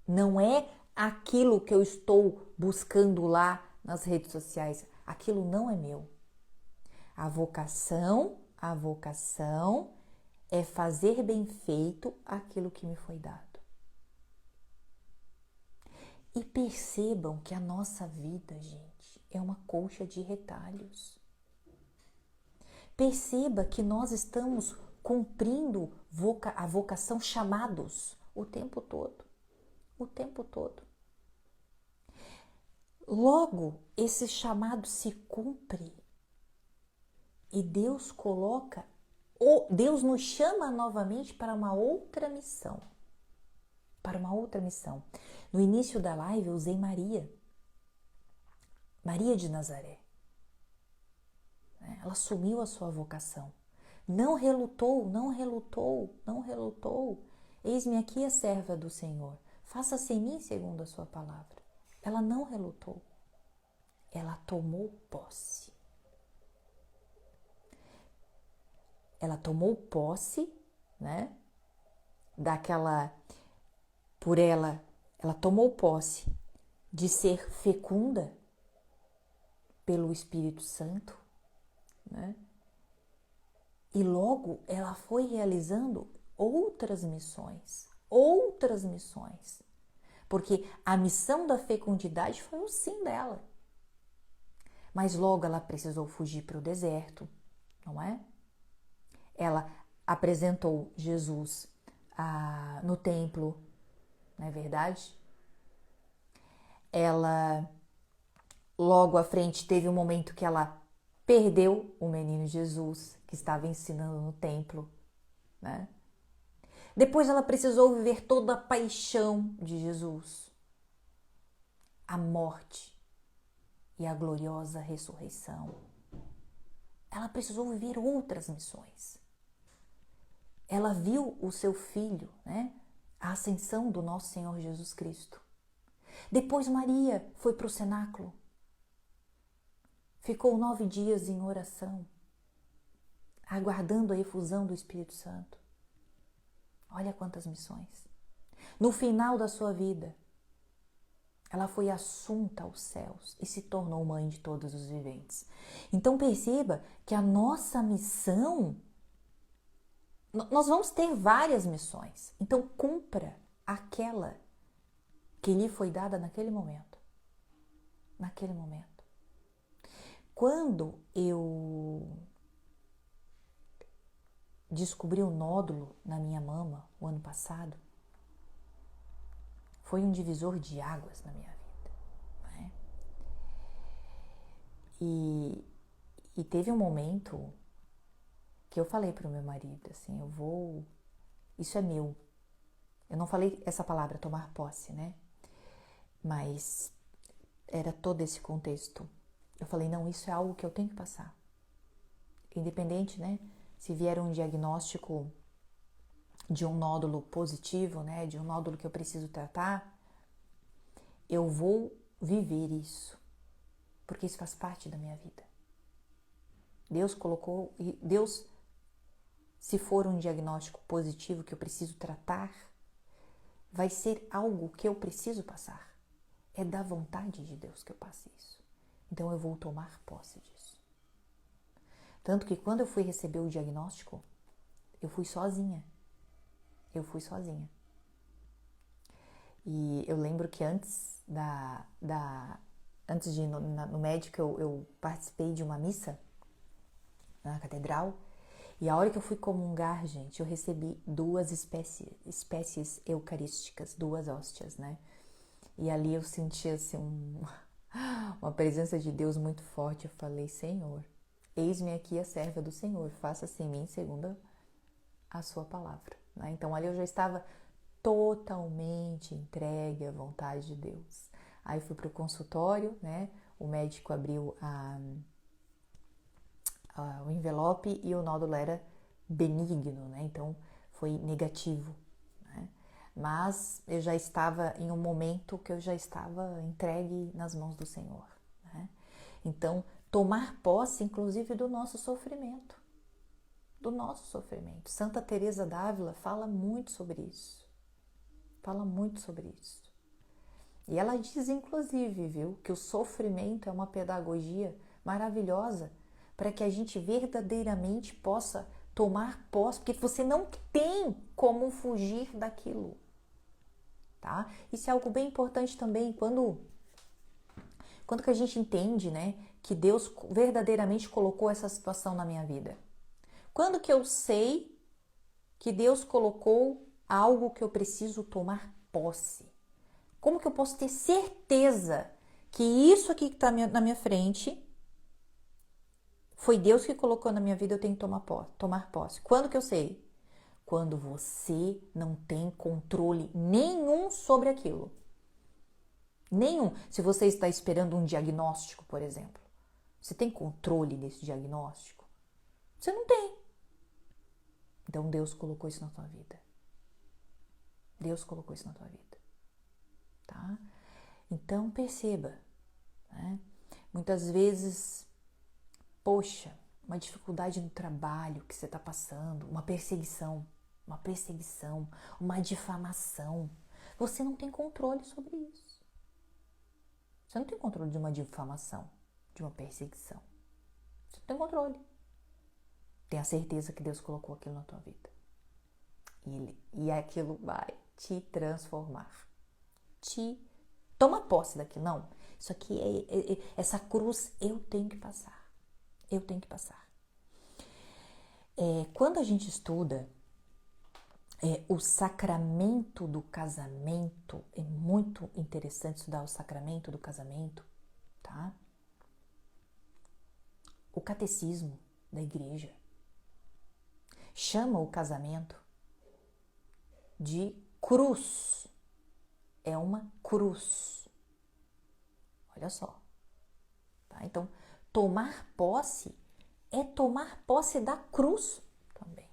Não é aquilo que eu estou buscando lá nas redes sociais. Aquilo não é meu. A vocação é fazer bem feito aquilo que me foi dado. E percebam que a nossa vida, gente, é uma colcha de retalhos. Perceba que nós estamos cumprindo a vocação, chamados o tempo todo. Logo, esse chamado se cumpre e Deus nos chama novamente para uma outra missão. No início da live eu usei Maria de Nazaré. Ela assumiu a sua vocação. Não relutou. Eis-me aqui a serva do Senhor. Faça-se em mim segundo a sua palavra. Ela não relutou. Ela tomou posse. Ela tomou posse, né? Ela tomou posse de ser fecunda pelo Espírito Santo, né? E logo ela foi realizando outras missões, porque a missão da fecundidade foi o sim dela. Mas logo ela precisou fugir para o deserto, não é? Ela apresentou Jesus no templo, não é verdade? Ela, logo à frente, teve um momento que ela perdeu o menino Jesus, que estava ensinando no templo, né? Depois ela precisou viver toda a paixão de Jesus, a morte e a gloriosa ressurreição. Ela precisou viver outras missões. Ela viu o seu filho, né? A ascensão do nosso Senhor Jesus Cristo. Depois Maria foi para o cenáculo. Ficou 9 dias em oração, aguardando a efusão do Espírito Santo. Olha quantas missões. No final da sua vida, ela foi assunta aos céus e se tornou mãe de todos os viventes. Então perceba que a nossa missão, nós vamos ter várias missões. Então cumpra aquela que lhe foi dada naquele momento. Naquele momento. Quando eu descobri um nódulo na minha mama o ano passado, foi um divisor de águas na minha vida, né? E teve um momento que eu falei para o meu marido, assim, isso é meu. Eu não falei essa palavra, tomar posse, né? Mas era todo esse contexto. Eu falei, não, isso é algo que eu tenho que passar. Independente, né? Se vier um diagnóstico de um nódulo positivo, né? De um nódulo que eu preciso tratar, eu vou viver isso. Porque isso faz parte da minha vida. Deus colocou, se for um diagnóstico positivo que eu preciso tratar, vai ser algo que eu preciso passar. É da vontade de Deus que eu passe isso. Então eu vou tomar posse disso. Tanto que quando eu fui receber o diagnóstico, eu fui sozinha. E eu lembro que antes de ir no médico, eu participei de uma missa na catedral. E a hora que eu fui comungar, gente, eu recebi 2 espécies eucarísticas, 2 hóstias, né? E ali eu senti assim uma presença de Deus muito forte. Eu falei, Senhor, eis-me aqui a serva do Senhor, faça-se em mim segundo a sua palavra, né? Então ali eu já estava totalmente entregue à vontade de Deus. Aí fui para o consultório, né? O médico abriu o envelope e o nódulo era benigno, né? Então foi negativo, né? Mas eu já estava em um momento que eu já estava entregue nas mãos do Senhor, né? Então tomar posse, inclusive, do nosso sofrimento, Santa Teresa d'Ávila fala muito sobre isso. E ela diz, inclusive, viu, que o sofrimento é uma pedagogia maravilhosa para que a gente verdadeiramente possa tomar posse, porque você não tem como fugir daquilo, tá? Isso é algo bem importante também quando que a gente entende, né, que Deus verdadeiramente colocou essa situação na minha vida. Quando que eu sei que Deus colocou algo que eu preciso tomar posse? Como que eu posso ter certeza que isso aqui que está na minha frente foi Deus que colocou na minha vida, eu tenho que tomar posse? Quando que eu sei? Quando você não tem controle nenhum sobre aquilo. Nenhum. Se você está esperando um diagnóstico, por exemplo, você tem controle desse diagnóstico? Você não tem. Então Deus colocou isso na tua vida. Tá? Então perceba, né? Muitas vezes, poxa, uma dificuldade no trabalho que você está passando, uma perseguição, uma difamação. Você não tem controle sobre isso. Você não tem controle de uma difamação, de uma perseguição. Você não tem controle. Tenha certeza que Deus colocou aquilo na tua vida. E aquilo vai te transformar. toma posse daquilo. Não, isso aqui essa cruz eu tenho que passar. Eu tenho que passar. Quando a gente estuda o sacramento do casamento, é muito interessante estudar o sacramento do casamento, tá? O catecismo da igreja chama o casamento de cruz. É uma cruz. Olha só. Tá? Então, tomar posse é tomar posse da cruz também.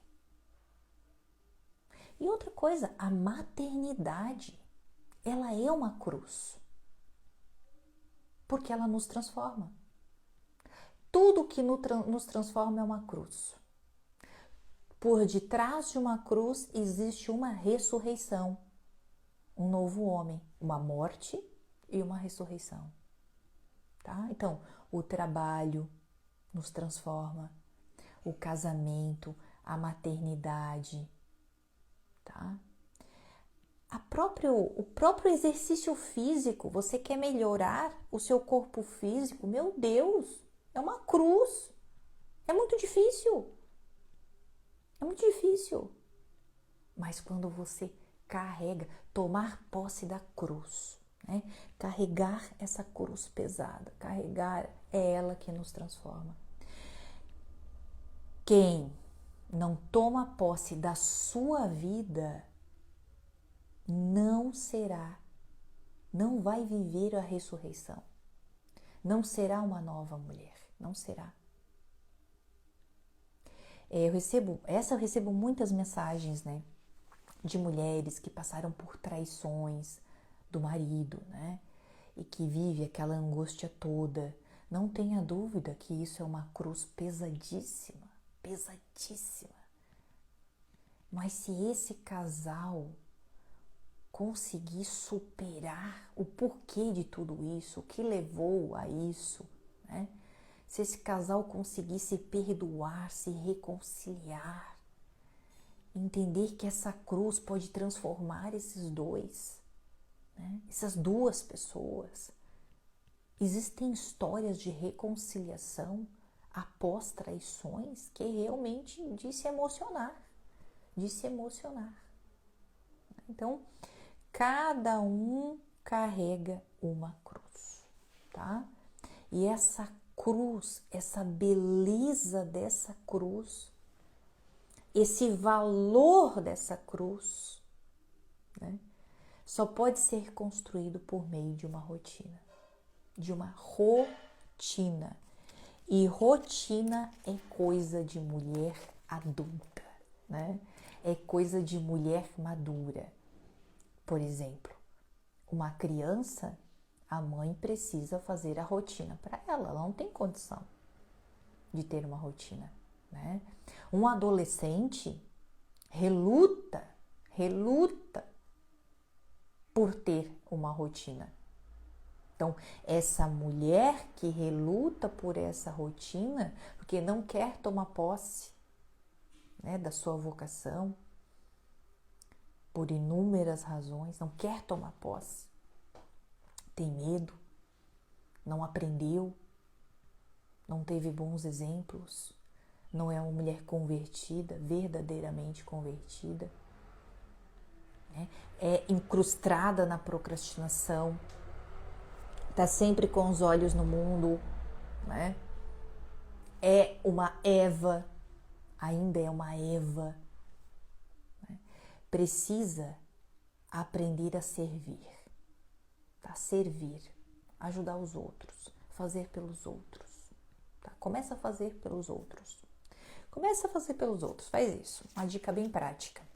E outra coisa, a maternidade, ela é uma cruz. Porque ela nos transforma. Tudo que nos transforma é uma cruz. Por detrás de uma cruz existe uma ressurreição, um novo homem, uma morte e uma ressurreição. Tá? Então, o trabalho nos transforma, o casamento, a maternidade, tá? O próprio exercício físico, você quer melhorar o seu corpo físico, meu Deus, é uma cruz, é muito difícil. É muito difícil. Mas quando você carrega, tomar posse da cruz, né? Carregar essa cruz pesada, carregar é ela que nos transforma. Quem não toma posse da sua vida não vai viver a ressurreição. Não será uma nova mulher, não será. Eu recebo muitas mensagens, né, de mulheres que passaram por traições do marido, né, e que vive aquela angústia toda. Não tenha dúvida que isso é uma cruz pesadíssima, pesadíssima. Mas se esse casal conseguir superar o porquê de tudo isso, o que levou a isso, né? Se esse casal conseguir se perdoar, se reconciliar, entender que essa cruz pode transformar esses dois, né? Essas duas pessoas. Existem histórias de reconciliação após traições que realmente de se emocionar. Então, cada um carrega uma cruz, tá? E essa cruz, essa beleza dessa cruz, esse valor dessa cruz, né, só pode ser construído por meio de uma rotina. E rotina é coisa de mulher adulta, né? É coisa de mulher madura. Por exemplo, uma criança, a mãe precisa fazer a rotina para ela, ela não tem condição de ter uma rotina, né? Um adolescente reluta por ter uma rotina. Então, essa mulher que reluta por essa rotina, porque não quer tomar posse, né, da sua vocação, por inúmeras razões, não quer tomar posse, tem medo, não aprendeu, não teve bons exemplos, não é uma mulher convertida, verdadeiramente convertida, né? É incrustada na procrastinação, está sempre com os olhos no mundo, né? É uma Eva, ainda é uma Eva, né? Precisa aprender a servir, tá? Servir, ajudar os outros, fazer pelos outros, tá? Começa a fazer pelos outros. Começa a fazer pelos outros, faz isso. Uma dica bem prática.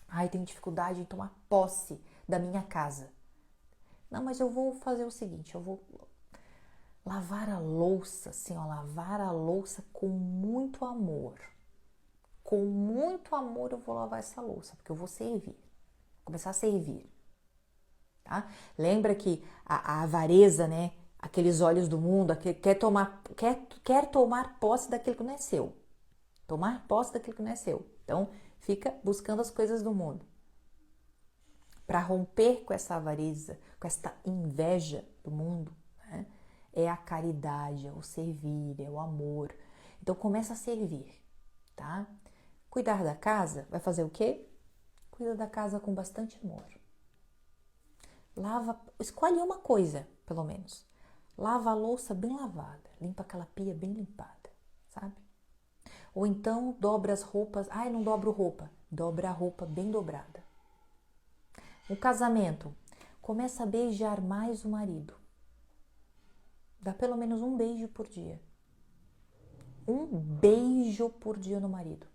Ai, tenho dificuldade em tomar posse da minha casa. Não, mas eu vou fazer o seguinte, eu vou lavar a louça, assim, ó, lavar a louça com muito amor. Com muito amor eu vou lavar essa louça, porque eu vou servir. Vou começar a servir, tá? Lembra que a avareza, né? Aqueles olhos do mundo, quer tomar posse daquilo que não é seu. Tomar posse daquilo que não é seu. Então, fica buscando as coisas do mundo. para romper com essa avareza, com essa inveja do mundo, né? É a caridade, é o servir, é o amor. Então começa a servir, tá? Cuidar da casa, vai fazer o quê? Cuida da casa com bastante amor. Lava, escolhe uma coisa, pelo menos. Lava a louça bem lavada, limpa aquela pia bem limpada, sabe? Ou então dobra as roupas, ai, não dobro roupa, dobra a roupa bem dobrada. No casamento, começa a beijar mais o marido. Dá pelo menos um beijo por dia. Um beijo por dia no marido.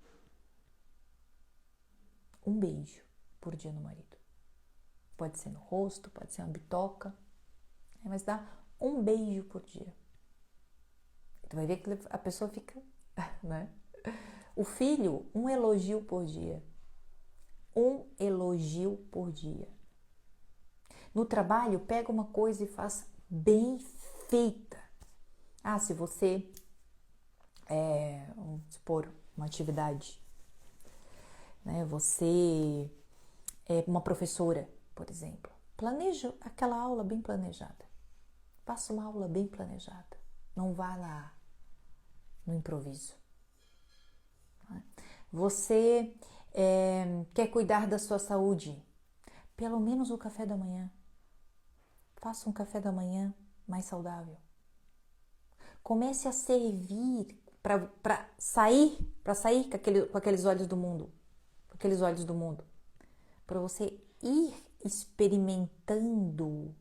Um beijo por dia no marido. Pode ser no rosto, pode ser uma bitoca, mas dá um beijo por dia. Tu vai ver que a pessoa fica, né? O filho, um elogio por dia. Um elogio por dia. No trabalho, pega uma coisa e faz bem feita. Ah, se você vamos supor, uma atividade, né? Você é uma professora, por exemplo. Planeja aquela aula bem planejada. Faça uma aula bem planejada. Não vá lá no improviso. Você quer cuidar da sua saúde? Pelo menos o café da manhã. Faça um café da manhã mais saudável. Comece a servir para sair com aqueles olhos do mundo. Com aqueles olhos do mundo. Para você ir experimentando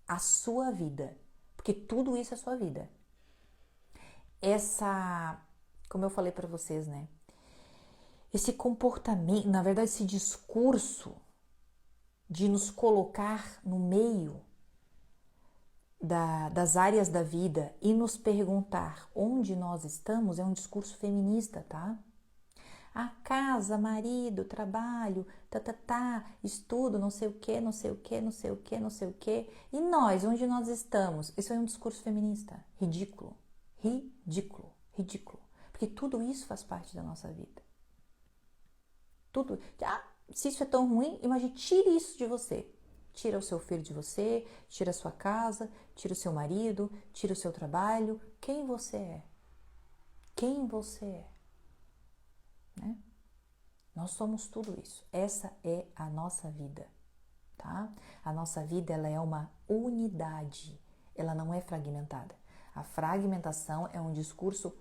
a sua vida. Porque tudo isso é a sua vida. Como eu falei para vocês, né? Esse comportamento, na verdade, esse discurso de nos colocar no meio das áreas da vida e nos perguntar onde nós estamos é um discurso feminista, tá? A casa, marido, trabalho, estudo, não sei o que, não sei o que, não sei o que, não sei o que. E nós, onde nós estamos? Isso é um discurso feminista. Ridículo, ridículo, ridículo. Porque tudo isso faz parte da nossa vida. Tudo. Se isso é tão ruim, imagine, tire isso de você. Tira o seu filho de você, tira a sua casa, tira o seu marido, tira o seu trabalho. Quem você é? Quem você é? Né? Nós somos tudo isso. Essa é a nossa vida, tá? A nossa vida, ela é uma unidade. Ela não é fragmentada. A fragmentação é um discurso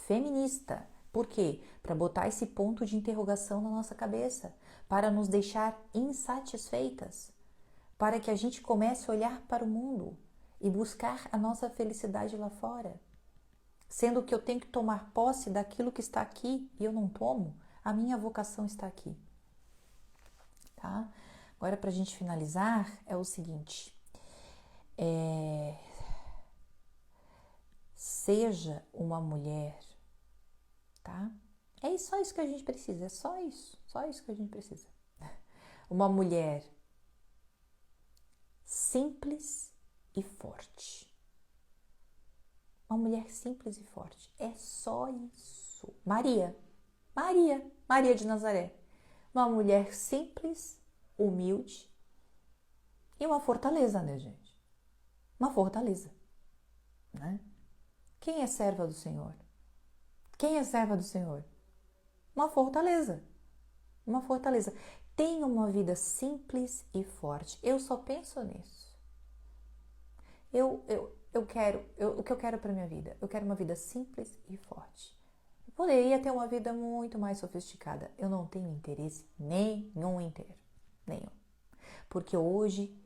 feminista. Por quê? Para botar esse ponto de interrogação na nossa cabeça, para nos deixar insatisfeitas, para que a gente comece a olhar para o mundo e buscar a nossa felicidade lá fora. Sendo que eu tenho que tomar posse daquilo que está aqui e eu não tomo, a minha vocação está aqui. Tá? Agora, para a gente finalizar, é o seguinte. Seja uma mulher, tá? É só isso que a gente precisa, é só isso que a gente precisa. Uma mulher simples e forte. Uma mulher simples e forte. É só isso. Maria de Nazaré. Uma mulher simples, humilde e uma fortaleza, né, gente? Uma fortaleza, né? Quem é serva do Senhor? Quem é serva do Senhor? Uma fortaleza. Uma fortaleza. Tenha uma vida simples e forte. Eu só penso nisso. O que eu quero para minha vida? Eu quero uma vida simples e forte. Eu poderia ter uma vida muito mais sofisticada. Eu não tenho interesse nenhum inteiro. Nenhum. Porque hoje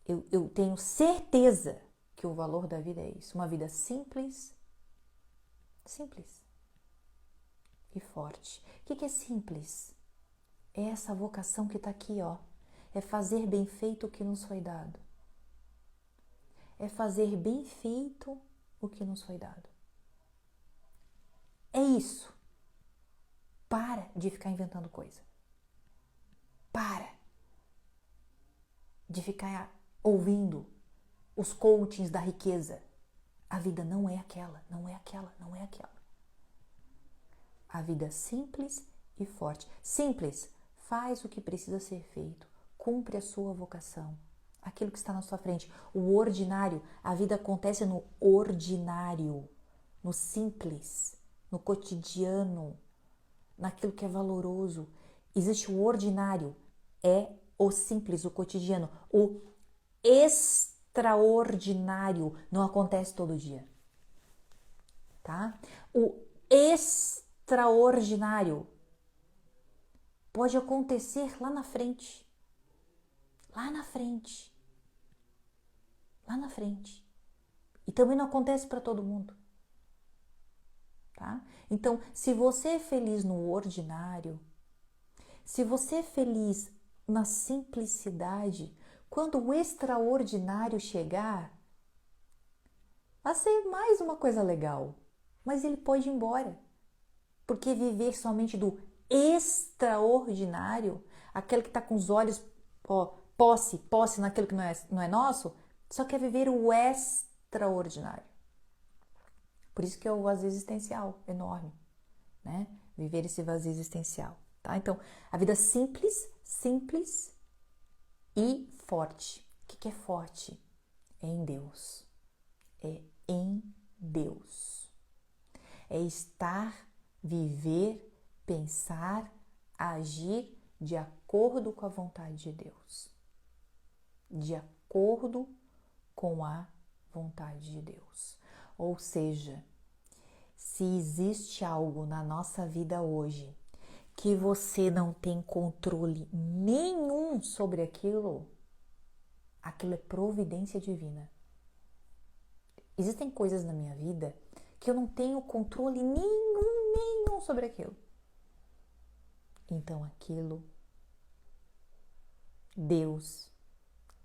eu tenho certeza que o valor da vida é isso. Uma vida simples e forte. O que é simples? É essa vocação que está aqui, ó. É fazer bem feito o que nos foi dado. É fazer bem feito o que nos foi dado. É isso. Para de ficar inventando coisa. Para de ficar ouvindo os coachings da riqueza. A vida não é aquela, não é aquela, não é aquela. A vida simples e forte. Simples, faz o que precisa ser feito cumpre a sua vocação, aquilo que está na sua frente. O ordinário, a vida acontece no ordinário, no simples, no cotidiano, naquilo que é valoroso. Existe o ordinário, é o simples, o cotidiano. O extraordinário não acontece todo dia, tá? O extraordinário pode acontecer lá na frente, lá na frente, lá na frente. E também não acontece para todo mundo, tá? Então, se você é feliz no ordinário, se você é feliz na simplicidade, quando o extraordinário chegar, vai ser mais uma coisa legal, mas ele pode ir embora. Porque viver somente do extraordinário, aquele que está com os olhos, posse naquilo que não é nosso, só quer viver o extraordinário. Por isso que é o vazio existencial enorme, né? Viver esse vazio existencial, tá? Então, a vida simples e forte. O que é forte? É em Deus. É em Deus. É estar, viver, pensar, agir de acordo com a vontade de Deus. De acordo com a vontade de Deus. Ou seja, se existe algo na nossa vida hoje que você não tem controle nenhum sobre aquilo, aquilo é providência divina. Existem coisas na minha vida que eu não tenho controle nenhum sobre aquilo. Então aquilo, Deus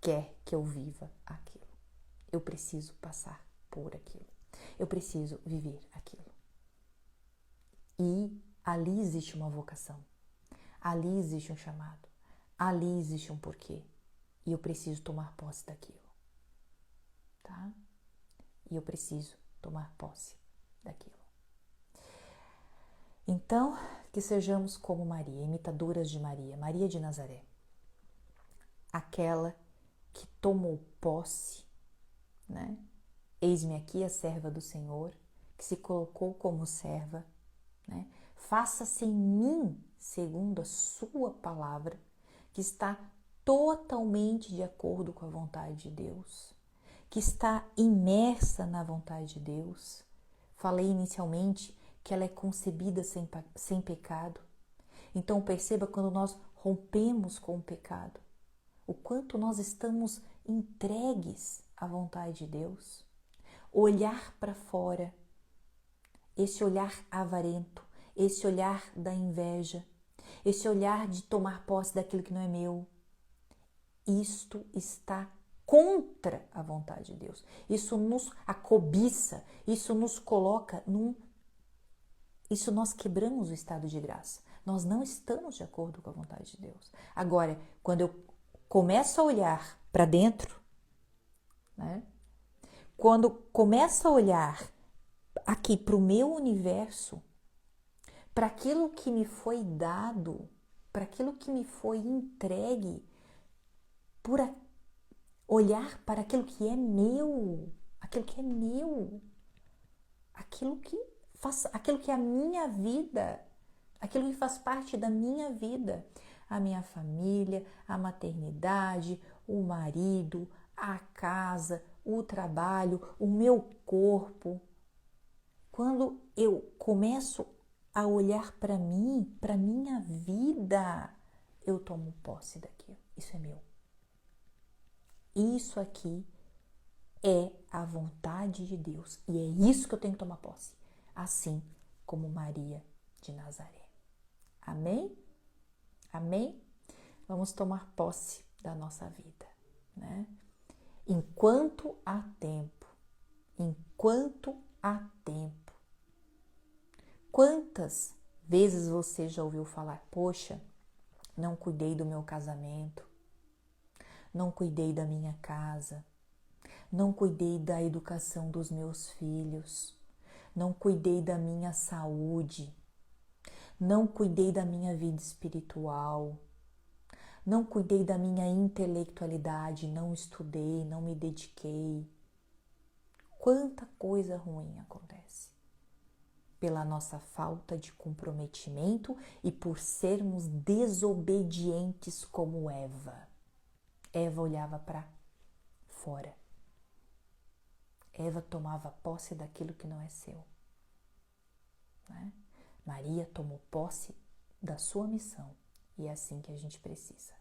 quer que eu viva aquilo. Eu preciso passar por aquilo. Eu preciso viver aquilo. E ali existe uma vocação. Ali existe um chamado. Ali existe um porquê. E eu preciso tomar posse daquilo. Tá? E eu preciso tomar posse daquilo. Então, que sejamos como Maria, imitadoras de Maria, Maria de Nazaré. Aquela que tomou posse, né? Eis-me aqui a serva do Senhor, que se colocou como serva, né? Faça-se em mim segundo a sua palavra, que está totalmente de acordo com a vontade de Deus, que está imersa na vontade de Deus. Falei inicialmente que ela é concebida sem pecado. Então perceba quando nós rompemos com o pecado, o quanto nós estamos entregues à vontade de Deus. Olhar para fora, esse olhar avarento, esse olhar da inveja, esse olhar de tomar posse daquilo que não é meu, isto está contra a vontade de Deus. Isso nos acobiça, isso nos coloca isso nós quebramos o estado de graça. Nós não estamos de acordo com a vontade de Deus. Agora, quando eu começo a olhar para dentro, né? Quando começo a olhar aqui para o meu universo, para aquilo que me foi dado, para aquilo que me foi entregue, por olhar para aquilo que é meu, aquilo que é meu, aquilo que é a minha vida, aquilo que faz parte da minha vida, a minha família, a maternidade, o marido, a casa, o trabalho, o meu corpo. Quando eu começo a olhar para mim, para minha vida, eu tomo posse daquilo. Isso é meu. Isso aqui é a vontade de Deus e é isso que eu tenho que tomar posse, assim como Maria de Nazaré. Amém? Amém? Vamos tomar posse da nossa vida, né? Enquanto há tempo, enquanto há tempo. Quantas vezes você já ouviu falar, poxa, não cuidei do meu casamento, não cuidei da minha casa, não cuidei da educação dos meus filhos, não cuidei da minha saúde, não cuidei da minha vida espiritual, não cuidei da minha intelectualidade, não estudei, não me dediquei. Quanta coisa ruim acontece pela nossa falta de comprometimento e por sermos desobedientes como Eva. Eva olhava para fora. Eva tomava posse daquilo que não é seu, né? Maria tomou posse da sua missão e é assim que a gente precisa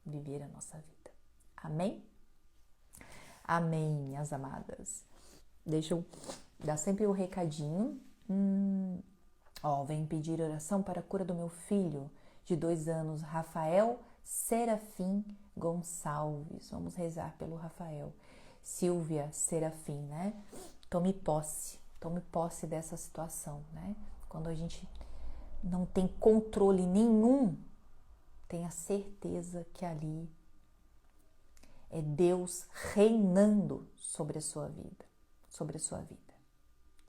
viver a nossa vida. Amém? Amém, minhas amadas. Deixa eu dar sempre o recadinho. Vem pedir oração para a cura do meu filho de 2 anos, Rafael Serafim Gonçalves. Vamos rezar pelo Rafael. Silvia Serafim, né? Tome posse dessa situação, né? Quando a gente não tem controle nenhum, tenha certeza que ali é Deus reinando sobre a sua vida,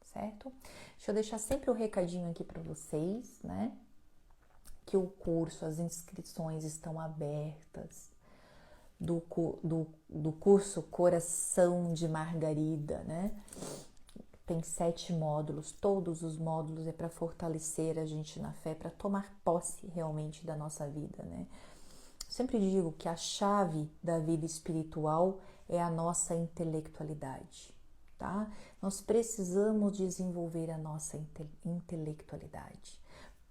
certo? Deixa eu deixar sempre o recadinho aqui para vocês, né? Que o curso, as inscrições estão abertas do curso Coração de Margarida, né? Tem 7 módulos, todos os módulos é para fortalecer a gente na fé, para tomar posse realmente da nossa vida, né? Sempre digo que a chave da vida espiritual é a nossa intelectualidade, tá? Nós precisamos desenvolver a nossa intelectualidade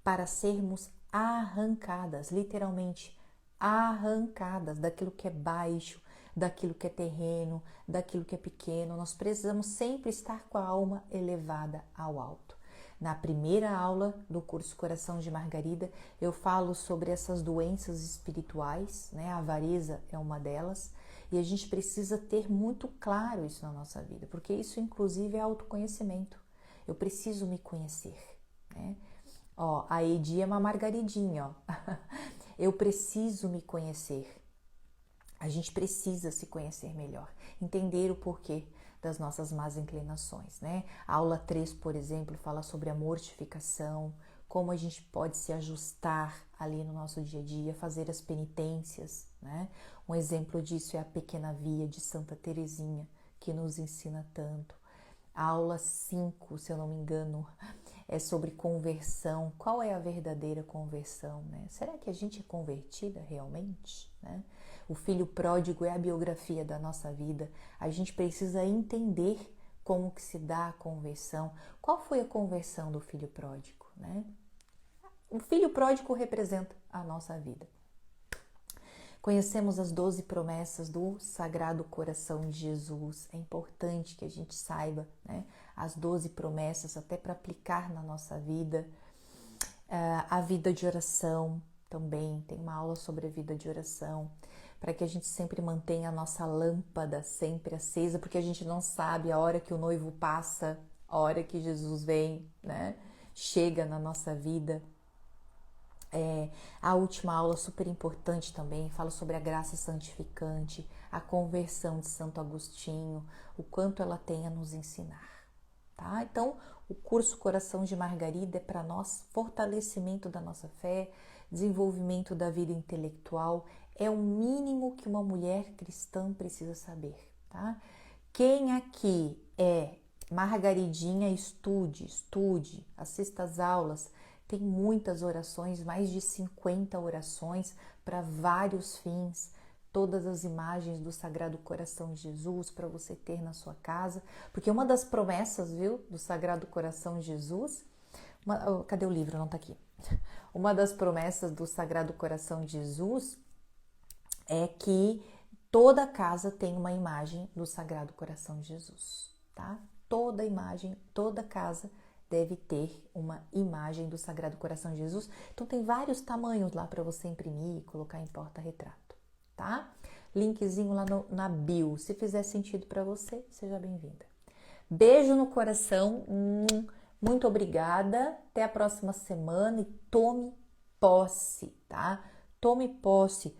para sermos arrancadas, literalmente arrancadas daquilo que é baixo, daquilo que é terreno, daquilo que é pequeno. Nós precisamos sempre estar com a alma elevada ao alto. Na primeira aula do curso Coração de Margarida, eu falo sobre essas doenças espirituais, né? A avareza é uma delas, e a gente precisa ter muito claro isso na nossa vida, porque isso inclusive é autoconhecimento. Eu preciso me conhecer, né? A Edi é uma margaridinha, Eu preciso me conhecer. A gente precisa se conhecer melhor, entender o porquê das nossas más inclinações, né? A aula 3, por exemplo, fala sobre a mortificação, como a gente pode se ajustar ali no nosso dia a dia, fazer as penitências, né? Um exemplo disso é a Pequena Via de Santa Teresinha, que nos ensina tanto. A aula 5, se eu não me engano, é sobre conversão. Qual é a verdadeira conversão, né? Será que a gente é convertida realmente, né? O filho pródigo é a biografia da nossa vida. A gente precisa entender como que se dá a conversão. Qual foi a conversão do filho pródigo, né? O filho pródigo representa a nossa vida. Conhecemos as 12 promessas do Sagrado Coração de Jesus. É importante que a gente saiba, né, as 12 promessas até para aplicar na nossa vida. A vida de oração também, tem uma aula sobre a vida de oração, para que a gente sempre mantenha a nossa lâmpada sempre acesa, porque a gente não sabe a hora que o noivo passa, a hora que Jesus vem, né, chega na nossa vida. A última aula, super importante também, fala sobre a graça santificante, a conversão de Santo Agostinho, o quanto ela tem a nos ensinar, tá? Então, o curso Coração de Margarida é para nós fortalecimento da nossa fé, desenvolvimento da vida intelectual, é o mínimo que uma mulher cristã precisa saber, tá? Quem aqui é margaridinha, estude, assista às aulas. Tem muitas orações, mais de 50 orações para vários fins, todas as imagens do Sagrado Coração de Jesus para você ter na sua casa, porque uma das promessas, do Sagrado Coração de Jesus, cadê o livro? Não tá aqui. Uma das promessas do Sagrado Coração de Jesus é que toda casa tem uma imagem do Sagrado Coração de Jesus, tá? Toda imagem, toda casa deve ter uma imagem do Sagrado Coração de Jesus. Então tem vários tamanhos lá para você imprimir e colocar em porta-retrato, tá? Linkzinho lá na bio. Se fizer sentido para você, seja bem-vinda. Beijo no coração. Muito obrigada. Até a próxima semana e tome posse, tá? Tome posse.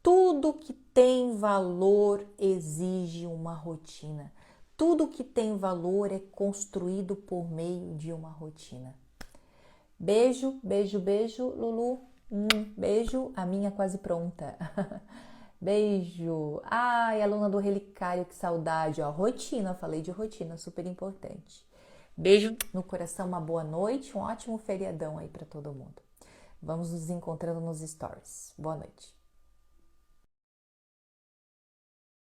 Tudo que tem valor exige uma rotina. Tudo que tem valor é construído por meio de uma rotina. Beijo, beijo, beijo, Lulu. Beijo, a minha quase pronta. Beijo. Ai, aluna do Relicário, que saudade. Ó, rotina, falei de rotina, super importante. Beijo no coração, uma boa noite, um ótimo feriadão aí para todo mundo. Vamos nos encontrando nos stories. Boa noite.